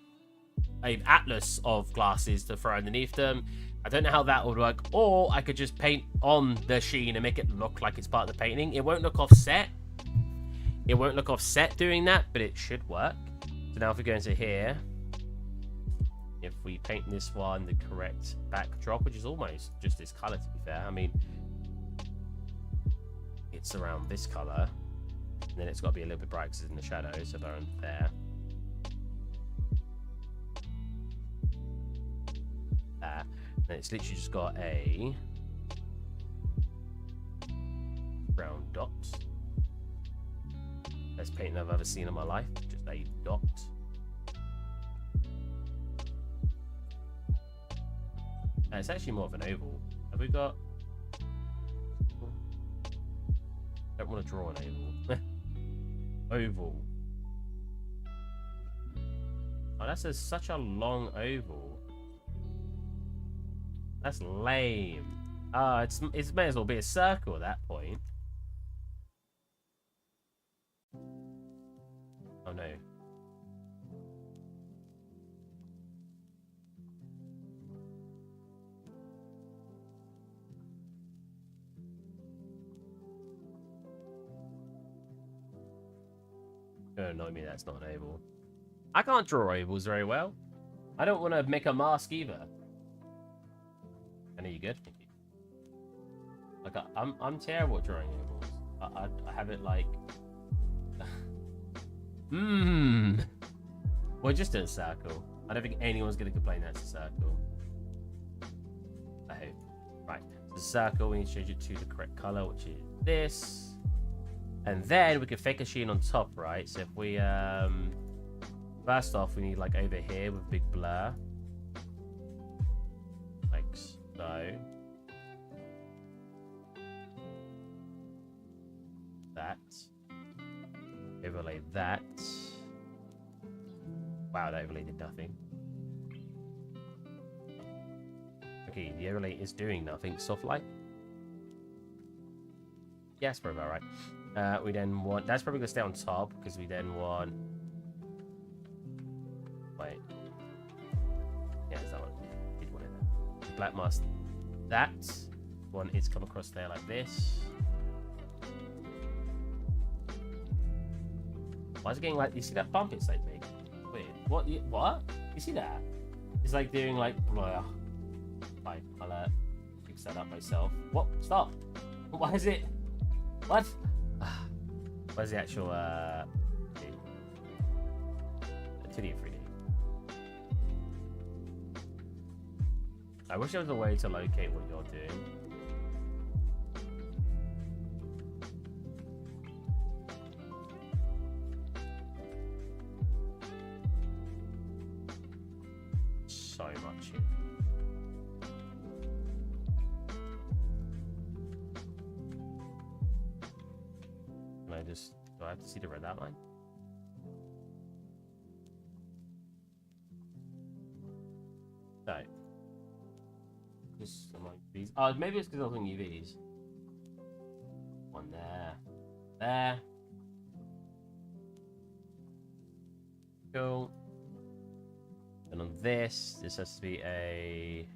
atlas of glasses to throw underneath them. I don't know how that would work. Or I could just paint on the sheen and make it look like it's part of the painting. It won't look offset. It won't look offset doing that, but it should work. So now if we go into here, if we paint this one the correct backdrop, which is almost just this color, to be fair. I mean, it's around this color, and then it's got to be a little bit bright because it's in the shadows, so around there. There. And it's literally just got a brown dot. Best painting I've ever seen in my life. Just a dot. It's actually more of an oval. Have we got... Don't want to draw an oval. Oval. Oh, that's such a long oval. That's lame. It may as well be a circle at that point. Oh no. Don't annoy me, that's not an oval. I can't draw ovals very well. I don't want to make a mask either. I know you good. Thank you. Like I'm terrible at drawing ovals. I have it like. Well, just do a circle. I don't think anyone's gonna complain that's a circle. I hope. Right. So the circle, we need to change it to the correct color, which is this. And then we can fake a sheen on top, right? So if we first off, we need like over here with big blur. Like so. That. Overlay that. Wow, that overlay did nothing. Okay, the overlay is doing nothing. Soft light. Yeah, that's probably about right. We then want... That's probably going to stay on top, because we then want... Wait. Yeah, it's that one. Did one in there. Black mask. That one is come across there like this. Why is it getting like... You see that bump it's like big? Weird. What? What? You see that? It's like doing like... Blah. Right, I'll fix that up myself. What? Stop. Why is it... What? Where's the actual 2D or 3D? I wish there was a way to locate what you're doing. So much here. Can I just... Do I have to see the red outline? No. Just like these. Oh, maybe it's because I was on UVs. One there. There. Cool. And on this has to be a...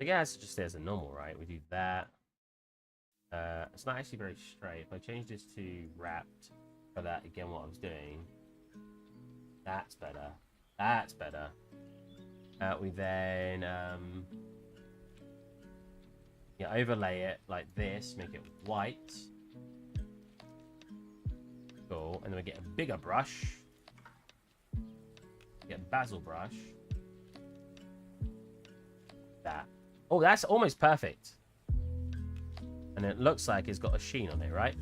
I guess it just stays as a normal, right? We do that. It's not actually very straight. If I change this to wrapped for that, again, what I was doing, that's better. That's better. We then overlay it like this, make it white. Cool. And then we get a bigger brush. Get a basil brush. That. Oh, that's almost perfect. And it looks like it's got a sheen on it, right?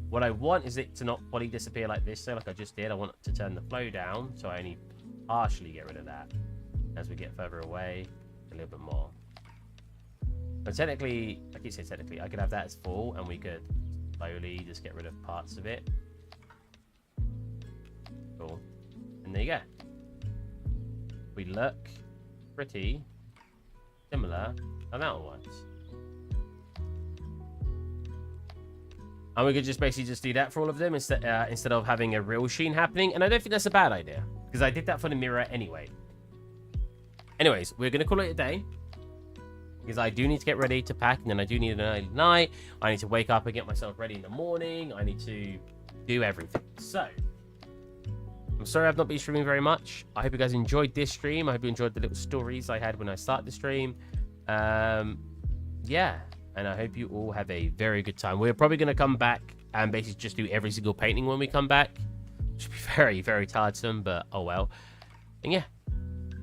What I want is it to not fully disappear like this, so like I just did. I want it to turn the flow down, so I only partially get rid of that. As we get further away, a little bit more. But technically, I keep saying technically, I could have that as full, and we could slowly just get rid of parts of it. Cool. And there you go. We look pretty similar on that one. And we could just basically just do that for all of them instead of having a real sheen happening. And I don't think that's a bad idea, because I did that for the mirror anyway. Anyways, we're going to call it a day, because I do need to get ready to pack, and then I do need an early night. I need to wake up and get myself ready in the morning. I need to do everything. So, I'm sorry I've not been streaming very much. I hope you guys enjoyed this stream. I hope you enjoyed the little stories I had when I started the stream. Yeah. And I hope you all have a very good time. We're probably going to come back and basically just do every single painting when we come back. Which will be very, very tiresome, but oh well. And yeah,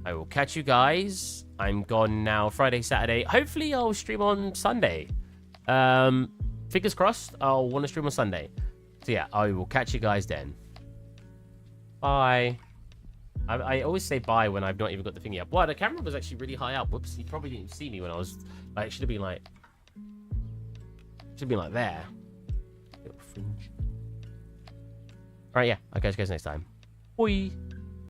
I will catch you guys. I'm gone now Friday, Saturday. Hopefully I'll stream on Sunday. Fingers crossed, I'll want to stream on Sunday. So yeah, I will catch you guys then. Bye. I always say bye when I've not even got the thingy up. Wow, the camera was actually really high up. Whoops, you probably didn't see me when I was... Like, it should have been like... Should be like there. Little fringe. Alright, yeah. I'll catch you guys next time. Bye.